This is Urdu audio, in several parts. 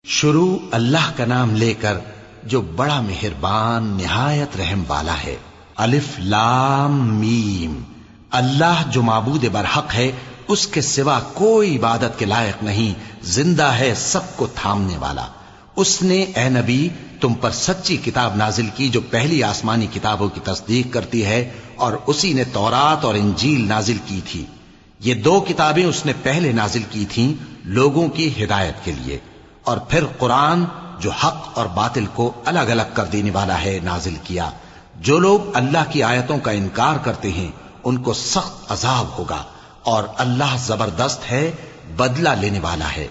شروع اللہ کا نام لے کر جو بڑا مہربان نہایت رحم والا ہے۔ الف لام میم۔ اللہ جو معبود برحق ہے، اس کے سوا کوئی عبادت کے لائق نہیں، زندہ ہے، سب کو تھامنے والا۔ اس نے اے نبی تم پر سچی کتاب نازل کی جو پہلی آسمانی کتابوں کی تصدیق کرتی ہے، اور اسی نے تورات اور انجیل نازل کی تھی۔ یہ دو کتابیں اس نے پہلے نازل کی تھیں لوگوں کی ہدایت کے لیے، اور پھر قرآن جو حق اور باطل کو الگ الگ کر دینے والا ہے نازل کیا۔ جو لوگ اللہ کی آیتوں کا انکار کرتے ہیں ان کو سخت عذاب ہوگا، اور اللہ زبردست ہے، بدلہ لینے والا ہے۔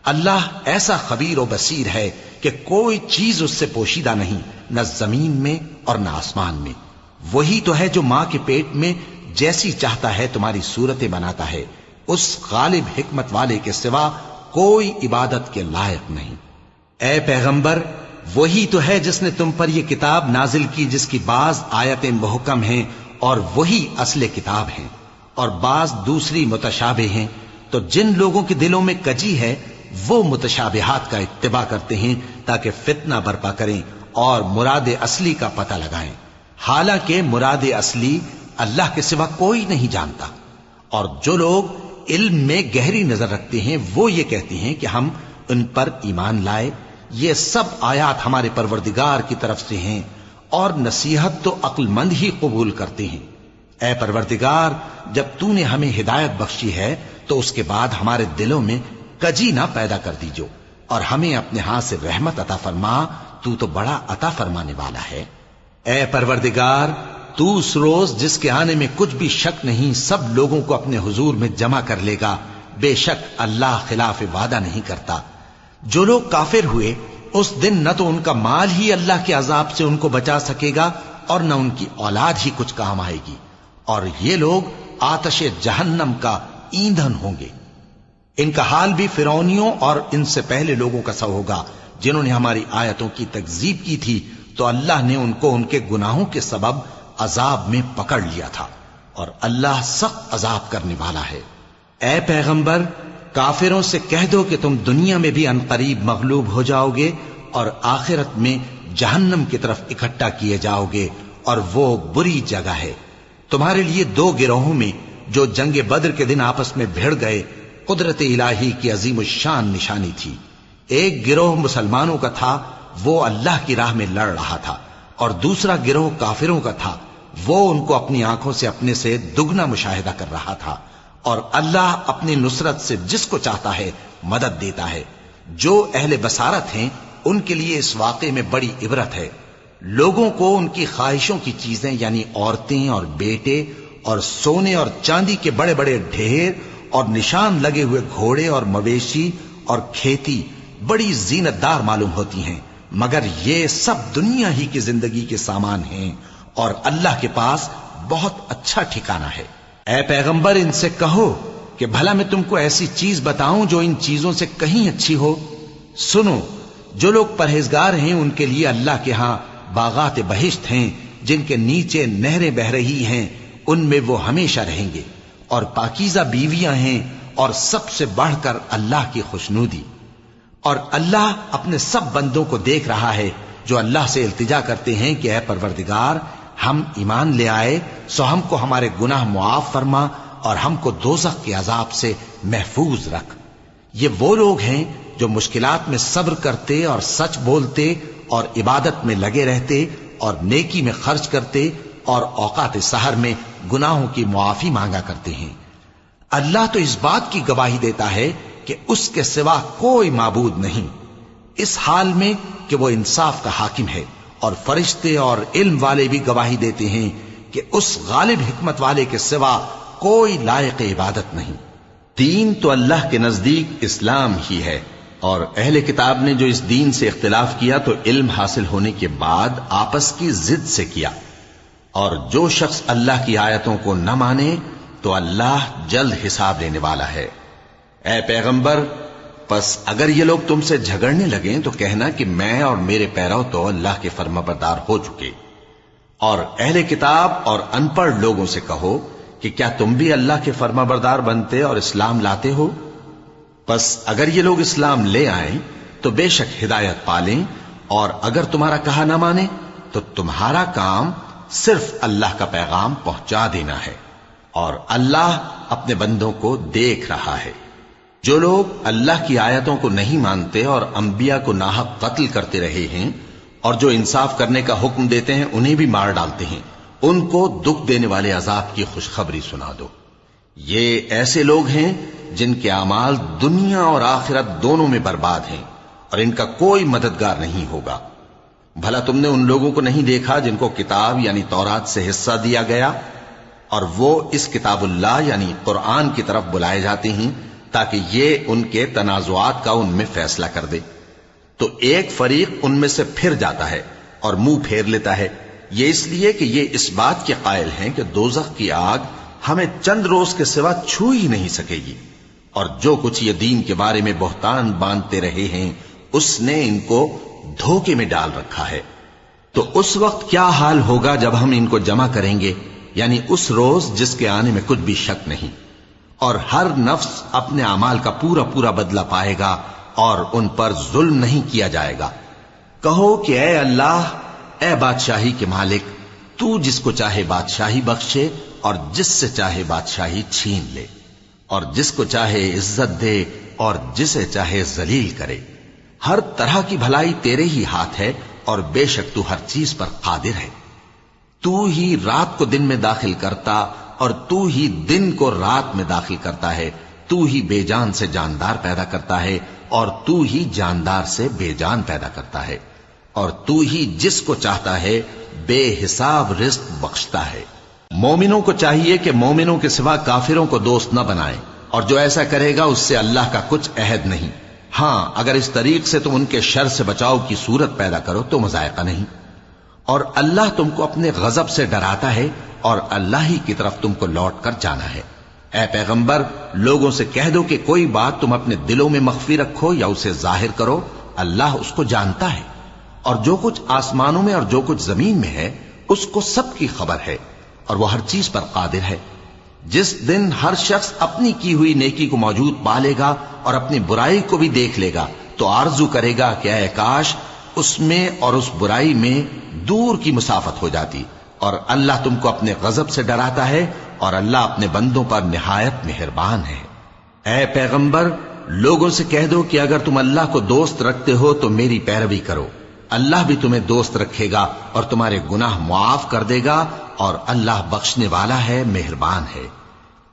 اللہ ایسا خبیر و بصیر ہے کہ کوئی چیز اس سے پوشیدہ نہیں، نہ زمین میں اور نہ آسمان میں۔ وہی تو ہے جو ماں کے پیٹ میں جیسی چاہتا ہے تمہاری صورتیں بناتا ہے، اس غالب حکمت والے کے سوا کوئی عبادت کے لائق نہیں۔ اے پیغمبر، وہی تو ہے جس نے تم پر یہ کتاب نازل کی جس کی بعض آیتیں محکم ہیں اور وہی اصل کتاب ہیں، اور بعض دوسری متشابہ ہیں۔ تو جن لوگوں کے دلوں میں کجی ہے وہ متشابہات کا اتباع کرتے ہیں تاکہ فتنہ برپا کریں اور مراد اصلی کا پتہ لگائیں، حالانکہ مراد اصلی اللہ کے سوا کوئی نہیں جانتا۔ اور جو لوگ علم میں گہری نظر رکھتے ہیں وہ یہ کہتے ہیں کہ ہم ان پر ایمان لائے، یہ سب آیات ہمارے پروردگار کی طرف سے ہیں، اور نصیحت تو عقل مند ہی قبول کرتے ہیں۔ اے پروردگار، جب تو نے ہمیں ہدایت بخشی ہے تو اس کے بعد ہمارے دلوں میں کجی نہ پیدا کر دیجو، اور ہمیں اپنے ہاتھ سے رحمت عطا فرما، تو بڑا عطا فرمانے والا ہے۔ اے پروردگار، تو اس روز جس کے آنے میں کچھ بھی شک نہیں سب لوگوں کو اپنے حضور میں جمع کر لے گا، بے شک اللہ خلاف وعدہ نہیں کرتا۔ جو لوگ کافر ہوئے اس دن نہ تو ان کا مال ہی اللہ کے عذاب سے ان کو بچا سکے گا اور نہ ان کی اولاد ہی کچھ کام آئے گی، اور یہ لوگ آتش جہنم کا ایندھن ہوں گے۔ ان کا حال بھی فرعونیوں اور ان سے پہلے لوگوں کا سا ہوگا جنہوں نے ہماری آیتوں کی تکذیب کی تھی، تو اللہ نے ان کو ان کے گناہوں کے سبب عذاب میں پکڑ لیا تھا، اور اللہ سخت عذاب کرنے والا ہے۔ اے پیغمبر، کافروں سے کہہ دو کہ تم دنیا میں بھی عنقریب مغلوب ہو جاؤ گے اور آخرت میں جہنم کی طرف اکٹھا کیے جاؤ گے، اور وہ بری جگہ ہے۔ تمہارے لیے دو گروہوں میں جو جنگ بدر کے دن آپس میں بھیڑ گئے قدرت الہی کی عظیم الشان نشانی تھی۔ ایک گروہ مسلمانوں کا تھا، وہ اللہ کی راہ میں لڑ رہا تھا، اور دوسرا گروہ کافروں کا تھا، وہ ان کو اپنی آنکھوں سے اپنے سے دگنا مشاہدہ کر رہا تھا۔ اور اللہ اپنی نصرت سے جس کو چاہتا ہے مدد دیتا ہے۔ جو اہل بصارت ہیں ان کے لیے اس واقعے میں بڑی عبرت ہے۔ لوگوں کو ان کی خواہشوں کی چیزیں یعنی عورتیں اور بیٹے اور سونے اور چاندی کے بڑے بڑے ڈھیر اور نشان لگے ہوئے گھوڑے اور مویشی اور کھیتی بڑی زینت دار معلوم ہوتی ہیں، مگر یہ سب دنیا ہی کی زندگی کے سامان ہیں، اور اللہ کے پاس بہت اچھا ٹھکانہ ہے۔ اے پیغمبر، ان سے کہو کہ بھلا میں تم کو ایسی چیز بتاؤں جو ان چیزوں سے کہیں اچھی ہو؟ سنو، جو لوگ پرہیزگار ہیں ان کے لیے اللہ کے ہاں باغات بہشت ہیں جن کے نیچے نہریں بہ رہی ہیں، ان میں وہ ہمیشہ رہیں گے، اور پاکیزہ بیویاں ہیں، اور سب سے بڑھ کر اللہ کی خوشنودی۔ اور اللہ اپنے سب بندوں کو دیکھ رہا ہے جو اللہ سے التجا کرتے ہیں کہ اے پروردگار، ہم ایمان لے آئے سو ہم کو ہمارے گناہ معاف فرما اور ہم کو دوزخ کے عذاب سے محفوظ رکھ۔ یہ وہ لوگ ہیں جو مشکلات میں صبر کرتے اور سچ بولتے اور عبادت میں لگے رہتے اور نیکی میں خرچ کرتے اور اوقات سحر میں گناہوں کی معافی مانگا کرتے ہیں۔ اللہ تو اس بات کی گواہی دیتا ہے کہ اس کے سوا کوئی معبود نہیں، اس حال میں کہ وہ انصاف کا حاکم ہے، اور فرشتے اور علم والے بھی گواہی دیتے ہیں کہ اس غالب حکمت والے کے سوا کوئی لائق عبادت نہیں۔ دین تو اللہ کے نزدیک اسلام ہی ہے، اور اہل کتاب نے جو اس دین سے اختلاف کیا تو علم حاصل ہونے کے بعد آپس کی ضد سے کیا، اور جو شخص اللہ کی آیتوں کو نہ مانے تو اللہ جلد حساب لینے والا ہے۔ اے پیغمبر، پس اگر یہ لوگ تم سے جھگڑنے لگیں تو کہنا کہ میں اور میرے پیرو تو اللہ کے فرمانبردار ہو چکے، اور اہل کتاب اور ان پڑھ لوگوں سے کہو کہ کیا تم بھی اللہ کے فرمانبردار بنتے اور اسلام لاتے ہو؟ پس اگر یہ لوگ اسلام لے آئیں تو بے شک ہدایت پالیں، اور اگر تمہارا کہا نہ مانے تو تمہارا کام صرف اللہ کا پیغام پہنچا دینا ہے، اور اللہ اپنے بندوں کو دیکھ رہا ہے۔ جو لوگ اللہ کی آیتوں کو نہیں مانتے اور انبیاء کو ناحق قتل کرتے رہے ہیں، اور جو انصاف کرنے کا حکم دیتے ہیں انہیں بھی مار ڈالتے ہیں، ان کو دکھ دینے والے عذاب کی خوشخبری سنا دو۔ یہ ایسے لوگ ہیں جن کے اعمال دنیا اور آخرت دونوں میں برباد ہیں، اور ان کا کوئی مددگار نہیں ہوگا۔ بھلا تم نے ان لوگوں کو نہیں دیکھا جن کو کتاب یعنی تورات سے حصہ دیا گیا، اور وہ اس کتاب اللہ یعنی قرآن کی طرف بلائے جاتے ہیں تاکہ یہ ان کے تنازعات کا ان میں فیصلہ کر دے، تو ایک فریق ان میں سے پھر جاتا ہے اور منہ پھیر لیتا ہے، یہ اس لیے کہ یہ اس بات کے قائل ہیں کہ دوزخ کی آگ ہمیں چند روز کے سوا چھو ہی نہیں سکے گی، اور جو کچھ یہ دین کے بارے میں بہتان باندھتے رہے ہیں اس نے ان کو دھوکے میں ڈال رکھا ہے۔ تو اس وقت کیا حال ہوگا جب ہم ان کو جمع کریں گے، یعنی اس روز جس کے آنے میں کچھ بھی شک نہیں، اور ہر نفس اپنے اعمال کا پورا پورا بدلہ پائے گا اور ان پر ظلم نہیں کیا جائے گا۔ کہو کہ اے اللہ، اے بادشاہی کے مالک، تو جس کو چاہے بادشاہی بخشے اور جس سے چاہے بادشاہی چھین لے، اور جس کو چاہے عزت دے اور جسے چاہے ذلیل کرے۔ ہر طرح کی بھلائی تیرے ہی ہاتھ ہے، اور بے شک تو ہر چیز پر قادر ہے۔ تو ہی رات کو دن میں داخل کرتا اور تو ہی دن کو رات میں داخل کرتا ہے، تو ہی بے جان سے جاندار پیدا کرتا ہے اور تو ہی جاندار سے بے جان پیدا کرتا ہے، اور تو ہی جس کو چاہتا ہے بے حساب رزق بخشتا ہے۔ مومنوں کو چاہیے کہ مومنوں کے سوا کافروں کو دوست نہ بنائیں، اور جو ایسا کرے گا اس سے اللہ کا کچھ عہد نہیں۔ ہاں، اگر اس طریق سے تم ان کے شر سے بچاؤ کی صورت پیدا کرو تو مذائقہ نہیں، اور اللہ تم کو اپنے غضب سے ڈراتا ہے، اور اللہ ہی کی طرف تم کو لوٹ کر جانا ہے۔ اے پیغمبر، لوگوں سے کہہ دو کہ کوئی بات تم اپنے دلوں میں مخفی رکھو یا اسے ظاہر کرو، اللہ اس کو جانتا ہے، اور جو کچھ آسمانوں میں اور جو کچھ زمین میں ہے اس کو سب کی خبر ہے، اور وہ ہر چیز پر قادر ہے۔ جس دن ہر شخص اپنی کی ہوئی نیکی کو موجود پا لے گا اور اپنی برائی کو بھی دیکھ لے گا تو آرزو کرے گا کہ اے کاش اس میں اور اس برائی میں دور کی مسافت ہو جاتی، اور اللہ تم کو اپنے غضب سے ڈراتا ہے، اور اللہ اپنے بندوں پر نہایت مہربان ہے۔ اے پیغمبر، لوگوں سے کہہ دو کہ اگر تم اللہ کو دوست رکھتے ہو تو میری پیروی کرو، اللہ بھی تمہیں دوست رکھے گا اور تمہارے گناہ معاف کر دے گا، اور اللہ بخشنے والا ہے، مہربان ہے۔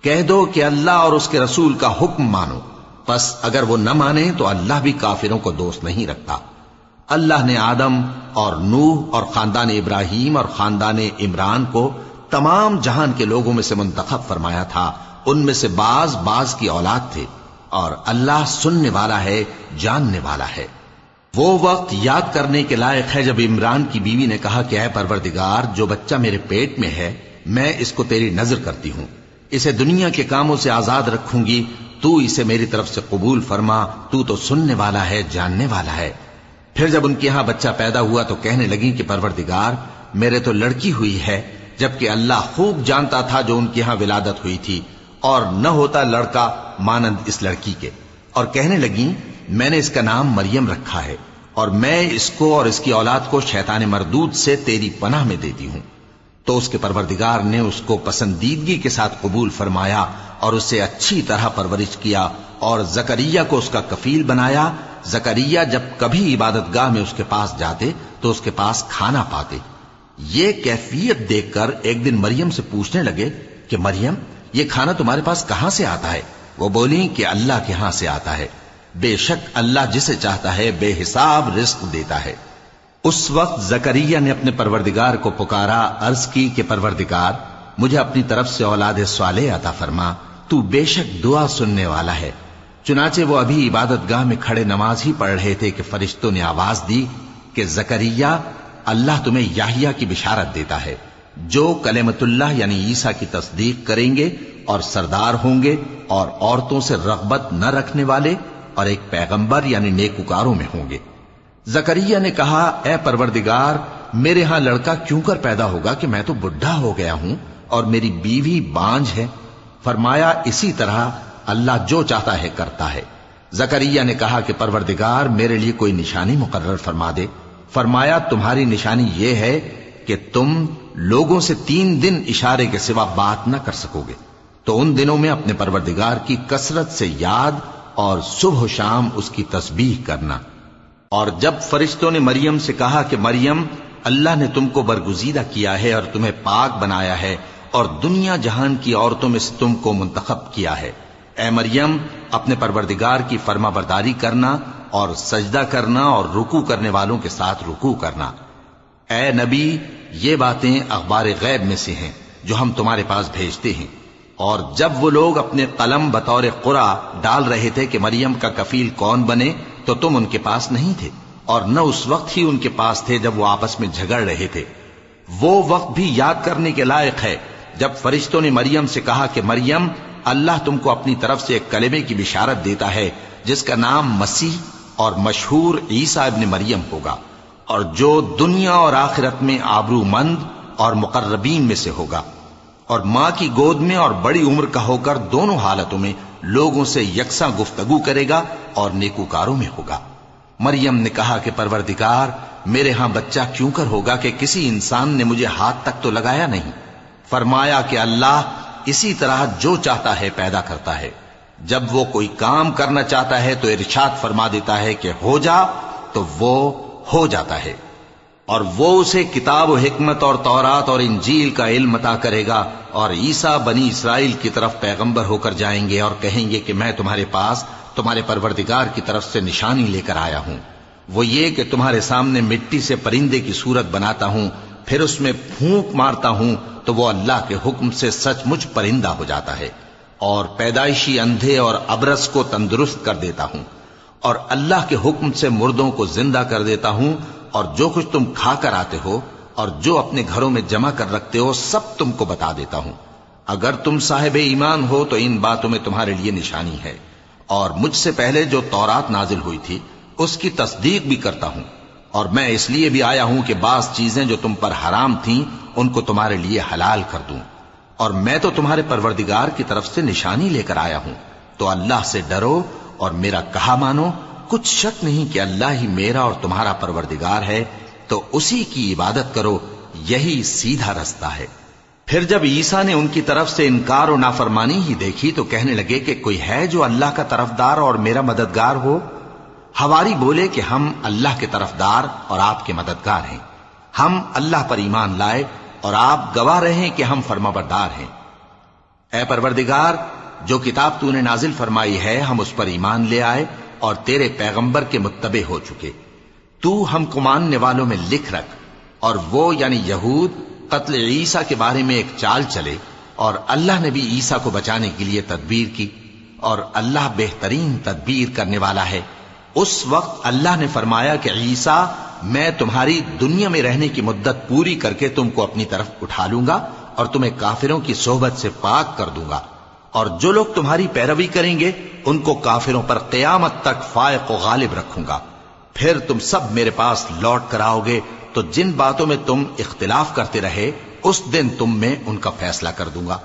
کہہ دو کہ اللہ اور اس کے رسول کا حکم مانو، پس اگر وہ نہ مانے تو اللہ بھی کافروں کو دوست نہیں رکھتا۔ اللہ نے آدم اور نوح اور خاندان ابراہیم اور خاندان عمران کو تمام جہان کے لوگوں میں سے منتخب فرمایا تھا، ان میں سے بعض بعض کی اولاد تھے، اور اللہ سننے والا ہے، جاننے والا ہے۔ وہ وقت یاد کرنے کے لائق ہے جب عمران کی بیوی نے کہا کہ اے پروردگار، جو بچہ میرے پیٹ میں ہے میں اس کو تیری نظر کرتی ہوں، اسے دنیا کے کاموں سے آزاد رکھوں گی، تو اسے میری طرف سے قبول فرما، تو سننے والا ہے، جاننے والا ہے۔ پھر جب ان کے یہاں بچہ پیدا ہوا تو کہنے لگی کہ پروردگار، میرے تو لڑکی ہوئی ہے، جبکہ اللہ خوب جانتا تھا جو ان کے ہاں ولادت ہوئی تھی، اور نہ ہوتا لڑکا مانند اس لڑکی کے۔ اور کہنے لگیں میں نے اس کا نام مریم رکھا ہے، اور میں اس کو اور اس کی اولاد کو شیطان مردود سے تیری پناہ میں دیتی ہوں۔ تو اس کے پروردگار نے اس کو پسندیدگی کے ساتھ قبول فرمایا اور اسے اچھی طرح پرورش کیا، اور زکریا کو اس کا کفیل بنایا۔ زکریا جب کبھی عبادت گاہ میں اس کے پاس جاتے تو اس کے پاس کھانا پاتے۔ یہ کیفیت دیکھ کر ایک دن مریم سے پوچھنے لگے کہ مریم، یہ کھانا تمہارے پاس کہاں سے آتا ہے؟ وہ بولی کہ اللہ کے ہاں سے آتا ہے، بے شک اللہ جسے چاہتا ہے بے حساب رزق دیتا ہے۔ اس وقت زکریا نے اپنے پروردگار کو پکارا، عرض کی کہ پروردگار، مجھے اپنی طرف سے اولاد صالح عطا فرما، تو بے شک دعا سننے والا ہے۔ چنانچہ وہ ابھی عبادت گاہ میں کھڑے نماز ہی پڑھ رہے تھے کہ فرشتوں نے آواز دی کہ زکریا، اللہ تمہیں یحییٰ کی بشارت دیتا ہے، جو کلمۃ اللہ یعنی عیسیٰ کی تصدیق کریں گے اور سردار ہوں گے، اور عورتوں سے رغبت نہ رکھنے والے، اور ایک پیغمبر یعنی نیکوکاروں میں ہوں گے۔ زکریا نے کہا، اے پروردگار، میرے ہاں لڑکا کیوں کر پیدا ہوگا کہ میں تو بڈھا ہو گیا ہوں اور میری بیوی بانجھ ہے۔ فرمایا، اسی طرح اللہ جو چاہتا ہے کرتا ہے۔ زکریا نے کہا کہ پروردگار میرے لیے کوئی نشانی مقرر فرما دے۔ فرمایا تمہاری نشانی یہ ہے کہ تم لوگوں سے 3 دن اشارے کے سوا بات نہ کر سکو گے، تو ان دنوں میں اپنے پروردگار کی کثرت سے یاد اور صبح و شام اس کی تسبیح کرنا۔ اور جب فرشتوں نے مریم سے کہا کہ مریم، اللہ نے تم کو برگزیدہ کیا ہے اور تمہیں پاک بنایا ہے اور دنیا جہان کی عورتوں میں سے تم کو منتخب کیا ہے، اے مریم اپنے پروردگار کی فرما برداری کرنا اور سجدہ کرنا اور رکوع کرنے والوں کے ساتھ رکوع کرنا۔ اے نبی، یہ باتیں اخبار غیب میں سے ہیں جو ہم تمہارے پاس بھیجتے ہیں۔ اور جب وہ لوگ اپنے قلم بطور قرعہ ڈال رہے تھے کہ مریم کا کفیل کون بنے، تو تم ان کے پاس نہیں تھے، اور نہ اس وقت ہی ان کے پاس تھے جب وہ آپس میں جھگڑ رہے تھے۔ وہ وقت بھی یاد کرنے کے لائق ہے جب فرشتوں نے مریم سے کہا کہ مریم، اللہ تم کو اپنی طرف سے ایک کلمے کی بشارت دیتا ہے جس کا نام مسیح اور مشہور عیسیٰ ابن مریم ہوگا، اور جو دنیا اور آخرت میں آبرو مند اور مقربین میں سے ہوگا، اور ماں کی گود میں اور بڑی عمر کا ہو کر دونوں حالتوں میں لوگوں سے یکساں گفتگو کرے گا اور نیکوکاروں میں ہوگا۔ مریم نے کہا کہ پروردگار، میرے ہاں بچہ کیوں کر ہوگا کہ کسی انسان نے مجھے ہاتھ تک تو لگایا نہیں۔ فرمایا کہ اللہ اسی طرح جو چاہتا ہے پیدا کرتا ہے، جب وہ کوئی کام کرنا چاہتا ہے تو ارشاد فرما دیتا ہے کہ ہو جا، تو وہ ہو جاتا ہے۔ اور وہ اسے کتاب و حکمت اور تورات اور انجیل کا علم عطا کرے گا، اور عیسیٰ بنی اسرائیل کی طرف پیغمبر ہو کر جائیں گے اور کہیں گے کہ میں تمہارے پاس تمہارے پروردگار کی طرف سے نشانی لے کر آیا ہوں، وہ یہ کہ تمہارے سامنے مٹی سے پرندے کی صورت بناتا ہوں، پھر اس میں پھونک مارتا ہوں تو وہ اللہ کے حکم سے سچ مچ پرندہ ہو جاتا ہے، اور پیدائشی اندھے اور ابرص کو تندرست کر دیتا ہوں، اور اللہ کے حکم سے مردوں کو زندہ کر دیتا ہوں، اور جو کچھ تم کھا کر آتے ہو اور جو اپنے گھروں میں جمع کر رکھتے ہو سب تم کو بتا دیتا ہوں۔ اگر تم صاحب ایمان ہو تو ان باتوں میں تمہارے لیے نشانی ہے، اور مجھ سے پہلے جو تورات نازل ہوئی تھی اس کی تصدیق بھی کرتا ہوں، اور میں اس لیے بھی آیا ہوں کہ بعض چیزیں جو تم پر حرام تھیں ان کو تمہارے لیے حلال کر دوں، اور میں تو تمہارے پروردگار کی طرف سے نشانی لے کر آیا ہوں، تو اللہ سے ڈرو اور میرا کہا مانو۔ کچھ شک نہیں کہ اللہ ہی میرا اور تمہارا پروردگار ہے، تو اسی کی عبادت کرو، یہی سیدھا رستہ ہے۔ پھر جب عیسیٰ نے ان کی طرف سے انکار و نافرمانی ہی دیکھی تو کہنے لگے کہ کوئی ہے جو اللہ کا طرفدار اور میرا مددگار ہو؟ حواری بولے کہ ہم اللہ کے طرفدار اور آپ کے مددگار ہیں، ہم اللہ پر ایمان لائے اور آپ گواہ رہیں کہ ہم فرمانبردار ہیں۔ اے پروردگار، جو کتاب تو نے نازل فرمائی ہے ہم اس پر ایمان لے آئے اور تیرے پیغمبر کے متبع ہو چکے، تو ہم کو ماننے والوں میں لکھ رکھ۔ اور وہ یعنی یہود قتل عیسیٰ کے بارے میں ایک چال چلے، اور اللہ نے بھی عیسیٰ کو بچانے کے لیے تدبیر کی، اور اللہ بہترین تدبیر کرنے والا ہے۔ اس وقت اللہ نے فرمایا کہ عیسیٰ، میں تمہاری دنیا میں رہنے کی مدت پوری کر کے تم کو اپنی طرف اٹھا لوں گا اور تمہیں کافروں کی صحبت سے پاک کر دوں گا، اور جو لوگ تمہاری پیروی کریں گے ان کو کافروں پر قیامت تک فائق و غالب رکھوں گا۔ پھر تم سب میرے پاس لوٹ کر آؤ گے، تو جن باتوں میں تم اختلاف کرتے رہے اس دن تم میں ان کا فیصلہ کر دوں گا۔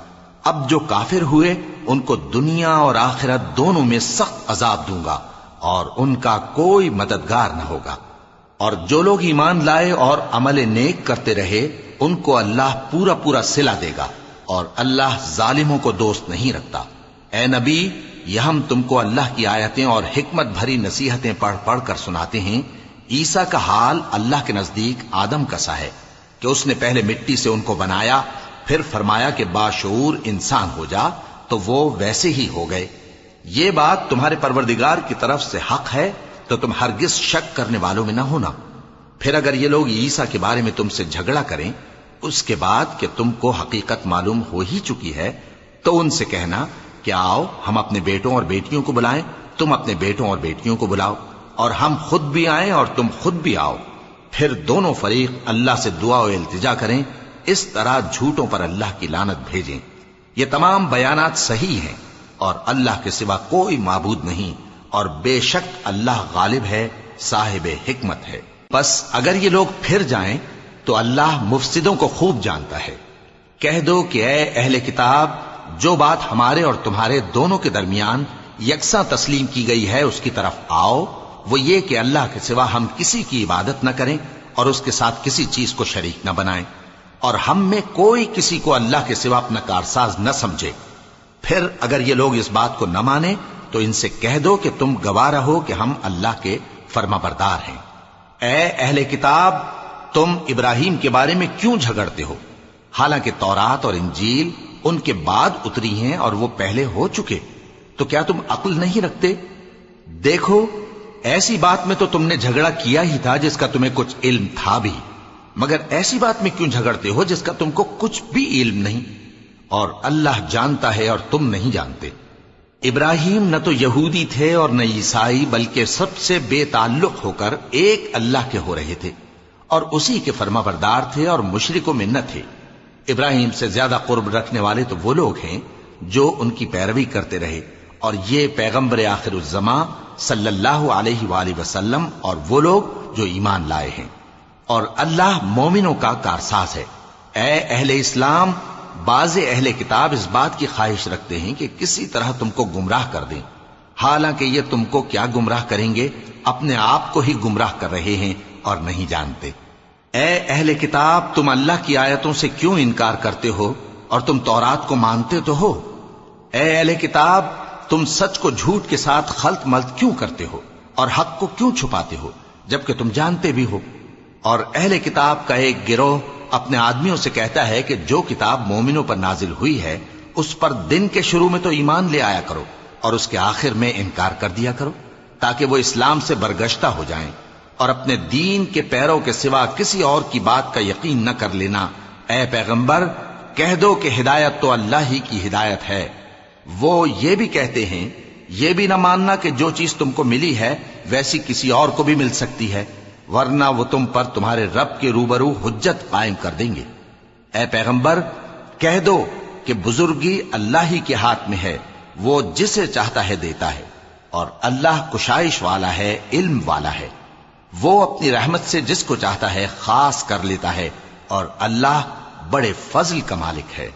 اب جو کافر ہوئے ان کو دنیا اور آخرت دونوں میں سخت عذاب دوں گا، اور ان کا کوئی مددگار نہ ہوگا۔ اور جو لوگ ایمان لائے اور عمل نیک کرتے رہے ان کو اللہ پورا پورا صلہ دے گا، اور اللہ ظالموں کو دوست نہیں رکھتا۔ اے نبی، یہ ہم تم کو اللہ کی آیتیں اور حکمت بھری نصیحتیں پڑھ پڑھ کر سناتے ہیں۔ عیسیٰ کا حال اللہ کے نزدیک آدم کا سا ہے کہ اس نے پہلے مٹی سے ان کو بنایا، پھر فرمایا کہ باشعور انسان ہو جا، تو وہ ویسے ہی ہو گئے۔ یہ بات تمہارے پروردگار کی طرف سے حق ہے، تو تم ہرگز شک کرنے والوں میں نہ ہونا۔ پھر اگر یہ لوگ عیسیٰ کے بارے میں تم سے جھگڑا کریں اس کے بعد کہ تم کو حقیقت معلوم ہو ہی چکی ہے، تو ان سے کہنا کہ آؤ ہم اپنے بیٹوں اور بیٹیوں کو بلائیں، تم اپنے بیٹوں اور بیٹیوں کو بلاؤ، اور ہم خود بھی آئیں اور تم خود بھی آؤ، پھر دونوں فریق اللہ سے دعا و التجا کریں، اس طرح جھوٹوں پر اللہ کی لعنت بھیجیں۔ یہ تمام بیانات صحیح ہیں، اور اللہ کے سوا کوئی معبود نہیں، اور بے شک اللہ غالب ہے، صاحب حکمت ہے۔ بس اگر یہ لوگ پھر جائیں تو اللہ مفسدوں کو خوب جانتا ہے۔ کہہ دو کہ اے اہل کتاب، جو بات ہمارے اور تمہارے دونوں کے درمیان یکساں تسلیم کی گئی ہے اس کی طرف آؤ، وہ یہ کہ اللہ کے سوا ہم کسی کی عبادت نہ کریں اور اس کے ساتھ کسی چیز کو شریک نہ بنائیں، اور ہم میں کوئی کسی کو اللہ کے سوا اپنا کارساز نہ سمجھے۔ پھر اگر یہ لوگ اس بات کو نہ مانیں تو ان سے کہہ دو کہ تم گواہ رہو کہ ہم اللہ کے فرما بردار ہیں۔ اے اہل کتاب، تم ابراہیم کے بارے میں کیوں جھگڑتے ہو؟ حالانکہ تورات اور انجیل ان کے بعد اتری ہیں اور وہ پہلے ہو چکے، تو کیا تم عقل نہیں رکھتے؟ دیکھو، ایسی بات میں تو تم نے جھگڑا کیا ہی تھا جس کا تمہیں کچھ علم تھا بھی، مگر ایسی بات میں کیوں جھگڑتے ہو جس کا تم کو کچھ بھی علم نہیں؟ اور اللہ جانتا ہے اور تم نہیں جانتے۔ ابراہیم نہ تو یہودی تھے اور نہ عیسائی، بلکہ سب سے بے تعلق ہو کر ایک اللہ کے ہو رہے تھے اور اسی کے فرما بردار تھے اور مشرکوں میں نہ تھے۔ ابراہیم سے زیادہ قرب رکھنے والے تو وہ لوگ ہیں جو ان کی پیروی کرتے رہے، اور یہ پیغمبر آخر الزماں صلی اللہ علیہ وآلہ وسلم اور وہ لوگ جو ایمان لائے ہیں، اور اللہ مومنوں کا کارساز ہے۔ اے اہل اسلام، بعض اہل کتاب اس بات کی خواہش رکھتے ہیں کہ کسی طرح تم کو گمراہ کر دیں، حالانکہ یہ تم کو کیا گمراہ کریں گے، اپنے آپ کو ہی گمراہ کر رہے ہیں اور نہیں جانتے۔ اے اہل کتاب، تم اللہ کی آیتوں سے کیوں انکار کرتے ہو اور تم تورات کو مانتے تو ہو؟ اے اہل کتاب، تم سچ کو جھوٹ کے ساتھ خلط ملط کیوں کرتے ہو اور حق کو کیوں چھپاتے ہو جبکہ تم جانتے بھی ہو؟ اور اہل کتاب کا ایک گروہ اپنے آدمیوں سے کہتا ہے کہ جو کتاب مومنوں پر نازل ہوئی ہے اس پر دن کے شروع میں تو ایمان لے آیا کرو اور اس کے آخر میں انکار کر دیا کرو، تاکہ وہ اسلام سے برگشتہ ہو جائیں، اور اپنے دین کے پیروں کے سوا کسی اور کی بات کا یقین نہ کر لینا۔ اے پیغمبر، کہہ دو کہ ہدایت تو اللہ ہی کی ہدایت ہے۔ وہ یہ بھی کہتے ہیں، یہ بھی نہ ماننا کہ جو چیز تم کو ملی ہے ویسی کسی اور کو بھی مل سکتی ہے، ورنہ وہ تم پر تمہارے رب کے روبرو حجت قائم کر دیں گے۔ اے پیغمبر، کہہ دو کہ بزرگی اللہ ہی کے ہاتھ میں ہے، وہ جسے چاہتا ہے دیتا ہے، اور اللہ کشائش والا ہے، علم والا ہے۔ وہ اپنی رحمت سے جس کو چاہتا ہے خاص کر لیتا ہے، اور اللہ بڑے فضل کا مالک ہے۔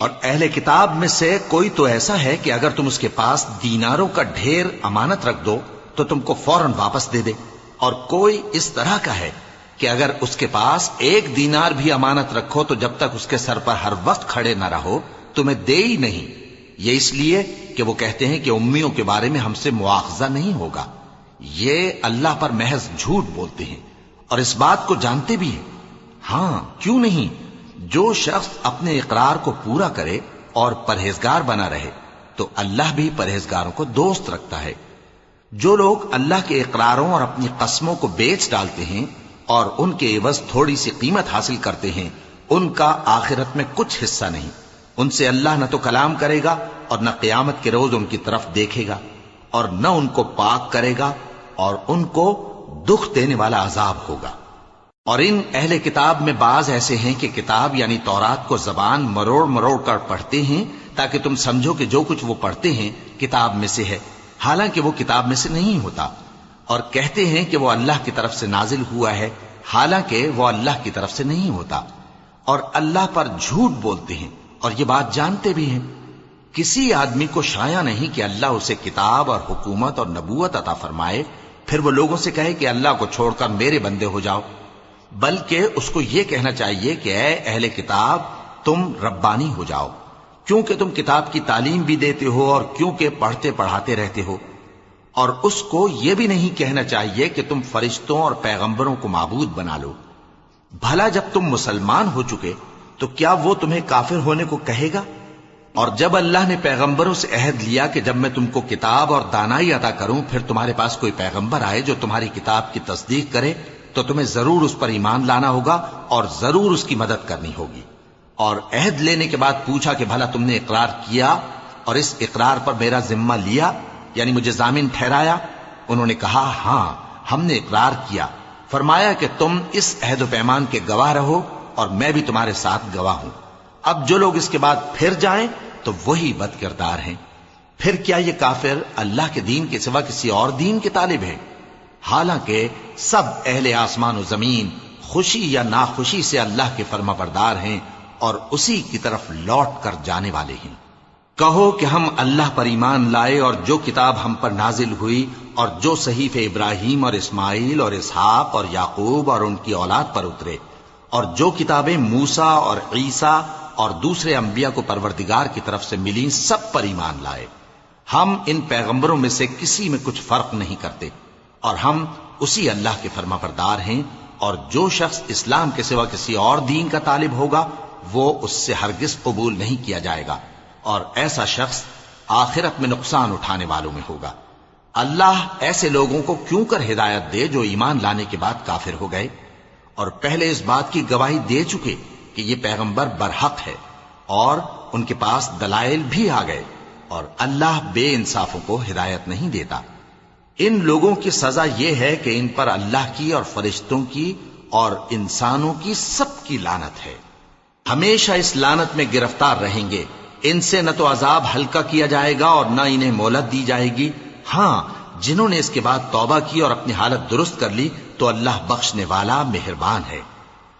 اور اہل کتاب میں سے کوئی تو ایسا ہے کہ اگر تم اس کے پاس دیناروں کا ڈھیر امانت رکھ دو تو تم کو فوراً واپس دے دے، اور کوئی اس طرح کا ہے کہ اگر اس کے پاس ایک دینار بھی امانت رکھو تو جب تک اس کے سر پر ہر وقت کھڑے نہ رہو تمہیں دے ہی نہیں۔ یہ اس لیے کہ وہ کہتے ہیں کہ امیوں کے بارے میں ہم سے مواخذہ نہیں ہوگا۔ یہ اللہ پر محض جھوٹ بولتے ہیں اور اس بات کو جانتے بھی ہیں۔ ہاں، کیوں نہیں، جو شخص اپنے اقرار کو پورا کرے اور پرہیزگار بنا رہے تو اللہ بھی پرہیزگاروں کو دوست رکھتا ہے۔ جو لوگ اللہ کے اقراروں اور اپنی قسموں کو بیچ ڈالتے ہیں اور ان کے عوض تھوڑی سی قیمت حاصل کرتے ہیں، ان کا آخرت میں کچھ حصہ نہیں۔ ان سے اللہ نہ تو کلام کرے گا اور نہ قیامت کے روز ان کی طرف دیکھے گا، اور نہ ان کو پاک کرے گا، اور ان کو دکھ دینے والا عذاب ہوگا۔ اور ان اہل کتاب میں بعض ایسے ہیں کہ کتاب یعنی تورات کو زبان مروڑ مروڑ کر پڑھتے ہیں تاکہ تم سمجھو کہ جو کچھ وہ پڑھتے ہیں کتاب میں سے ہے، حالانکہ وہ کتاب میں سے نہیں ہوتا، اور کہتے ہیں کہ وہ اللہ کی طرف سے نازل ہوا ہے، حالانکہ وہ اللہ کی طرف سے نہیں ہوتا، اور اللہ پر جھوٹ بولتے ہیں اور یہ بات جانتے بھی ہیں۔ کسی آدمی کو شایع نہیں کہ اللہ اسے کتاب اور حکومت اور نبوت عطا فرمائے پھر وہ لوگوں سے کہے کہ اللہ کو چھوڑ کر میرے بندے ہو جاؤ، بلکہ اس کو یہ کہنا چاہیے کہ اے اہل کتاب، تم ربانی ہو جاؤ، کیونکہ تم کتاب کی تعلیم بھی دیتے ہو اور کیونکہ پڑھتے پڑھاتے رہتے ہو۔ اور اس کو یہ بھی نہیں کہنا چاہیے کہ تم فرشتوں اور پیغمبروں کو معبود بنا لو۔ بھلا جب تم مسلمان ہو چکے تو کیا وہ تمہیں کافر ہونے کو کہے گا؟ اور جب اللہ نے پیغمبروں سے عہد لیا کہ جب میں تم کو کتاب اور دانائی عطا کروں پھر تمہارے پاس کوئی پیغمبر آئے جو تمہاری کتاب کی تصدیق کرے تو تمہیں ضرور اس پر ایمان لانا ہوگا اور ضرور اس کی مدد کرنی ہوگی۔ اور عہد لینے کے بعد پوچھا کہ بھلا تم نے اقرار کیا اور اس اقرار پر میرا ذمہ لیا، یعنی مجھے ضامن ٹھہرایا؟ انہوں نے کہا ہاں، ہم نے اقرار کیا۔ فرمایا کہ تم اس عہد و پیمان کے گواہ رہو اور میں بھی تمہارے ساتھ گواہ ہوں۔ اب جو لوگ اس کے بعد پھر جائیں تو وہی بد کردار ہیں۔ پھر کیا یہ کافر اللہ کے دین کے سوا کسی اور دین کے طالب ہیں؟ حالانکہ سب اہل آسمان و زمین خوشی یا ناخوشی سے اللہ کے فرما بردار ہیں اور اسی کی طرف لوٹ کر جانے والے ہیں۔ کہو کہ ہم اللہ پر ایمان لائے اور جو کتاب ہم پر نازل ہوئی اور جو صحیفے ابراہیم اور اسماعیل اور اسحاق اور یعقوب اور ان کی اولاد پر اترے، اور جو کتابیں موسیٰ اور عیسیٰ اور دوسرے انبیاء کو پروردگار کی طرف سے ملیں، سب پر ایمان لائے۔ ہم ان پیغمبروں میں سے کسی میں کچھ فرق نہیں کرتے، اور ہم اسی اللہ کے فرما بردار ہیں، اور جو شخص اسلام کے سوا کسی اور دین کا طالب ہوگا وہ اس سے ہرگز قبول نہیں کیا جائے گا، اور ایسا شخص آخرت میں نقصان اٹھانے والوں میں ہوگا۔ اللہ ایسے لوگوں کو کیوں کر ہدایت دے جو ایمان لانے کے بعد کافر ہو گئے اور پہلے اس بات کی گواہی دے چکے کہ یہ پیغمبر برحق ہے، اور ان کے پاس دلائل بھی آ گئے، اور اللہ بے انصافوں کو ہدایت نہیں دیتا۔ ان لوگوں کی سزا یہ ہے کہ ان پر اللہ کی اور فرشتوں کی اور انسانوں کی سب کی لعنت ہے، ہمیشہ اس لعنت میں گرفتار رہیں گے۔ ان سے نہ تو عذاب ہلکا کیا جائے گا اور نہ انہیں مہلت دی جائے گی۔ ہاں، جنہوں نے اس کے بعد توبہ کی اور اپنی حالت درست کر لی تو اللہ بخشنے والا مہربان ہے۔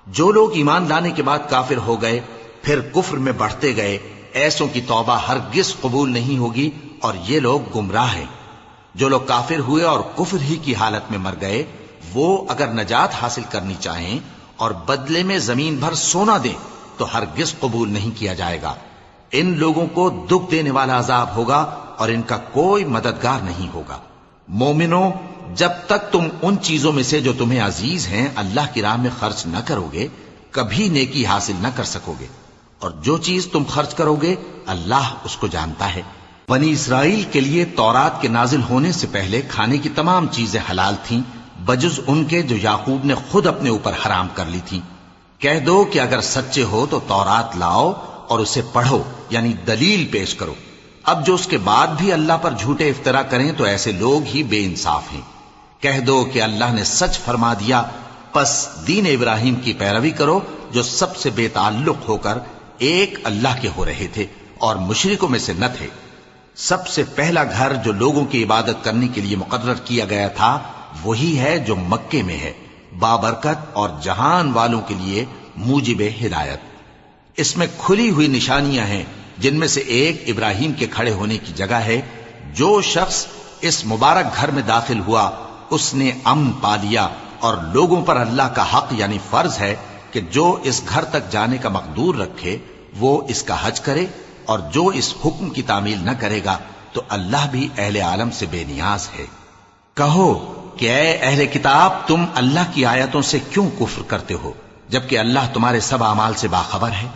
جو لوگ ایمان لانے کے بعد کافر ہو گئے پھر کفر میں بڑھتے گئے، ایسوں کی توبہ ہرگز قبول نہیں ہوگی، اور یہ لوگ گمراہ ہیں۔ جو لوگ کافر ہوئے اور کفر ہی کی حالت میں مر گئے، وہ اگر نجات حاصل کرنی چاہیں اور بدلے میں زمین بھر سونا دیں تو ہرگز قبول نہیں کیا جائے گا۔ ان لوگوں کو دکھ دینے والا عذاب ہوگا اور ان کا کوئی مددگار نہیں ہوگا۔ مومنو، جب تک تم ان چیزوں میں سے جو تمہیں عزیز ہیں اللہ کی راہ میں خرچ نہ کرو گے، کبھی نیکی حاصل نہ کر سکو گے، اور جو چیز تم خرچ کرو گے اللہ اس کو جانتا ہے۔ بنی اسرائیل کے لیے تورات کے نازل ہونے سے پہلے کھانے کی تمام چیزیں حلال تھیں بجز ان کے جو یعقوب نے خود اپنے اوپر حرام کر لی تھیں۔ کہہ دو کہ اگر سچے ہو تو تورات لاؤ اور اسے پڑھو، یعنی دلیل پیش کرو۔ اب جو اس کے بعد بھی اللہ پر جھوٹے افطرا کریں تو ایسے لوگ ہی بے انصاف ہیں۔ کہہ دو کہ اللہ نے سچ فرما دیا، پس دین ابراہیم کی پیروی کرو جو سب سے بے تعلق ہو کر ایک اللہ کے ہو رہے تھے اور مشرکوں میں سے نہ تھے۔ سب سے پہلا گھر جو لوگوں کی عبادت کرنے کے لیے مقرر کیا گیا تھا وہی ہے جو مکے میں ہے، بابرکت اور جہان والوں کے لیے موجب ہدایت۔ اس میں کھلی ہوئی نشانیاں ہیں، جن میں سے ایک ابراہیم کے کھڑے ہونے کی جگہ ہے۔ جو شخص اس مبارک گھر میں داخل ہوا اس نے امن پا لیا، اور لوگوں پر اللہ کا حق یعنی فرض ہے کہ جو اس گھر تک جانے کا مقدور رکھے وہ اس کا حج کرے، اور جو اس حکم کی تعمیل نہ کرے گا تو اللہ بھی اہل عالم سے بے نیاز ہے۔ کہو کہ اے اہل کتاب، تم اللہ کی آیتوں سے کیوں کفر کرتے ہو جبکہ اللہ تمہارے سب اعمال سے باخبر ہے؟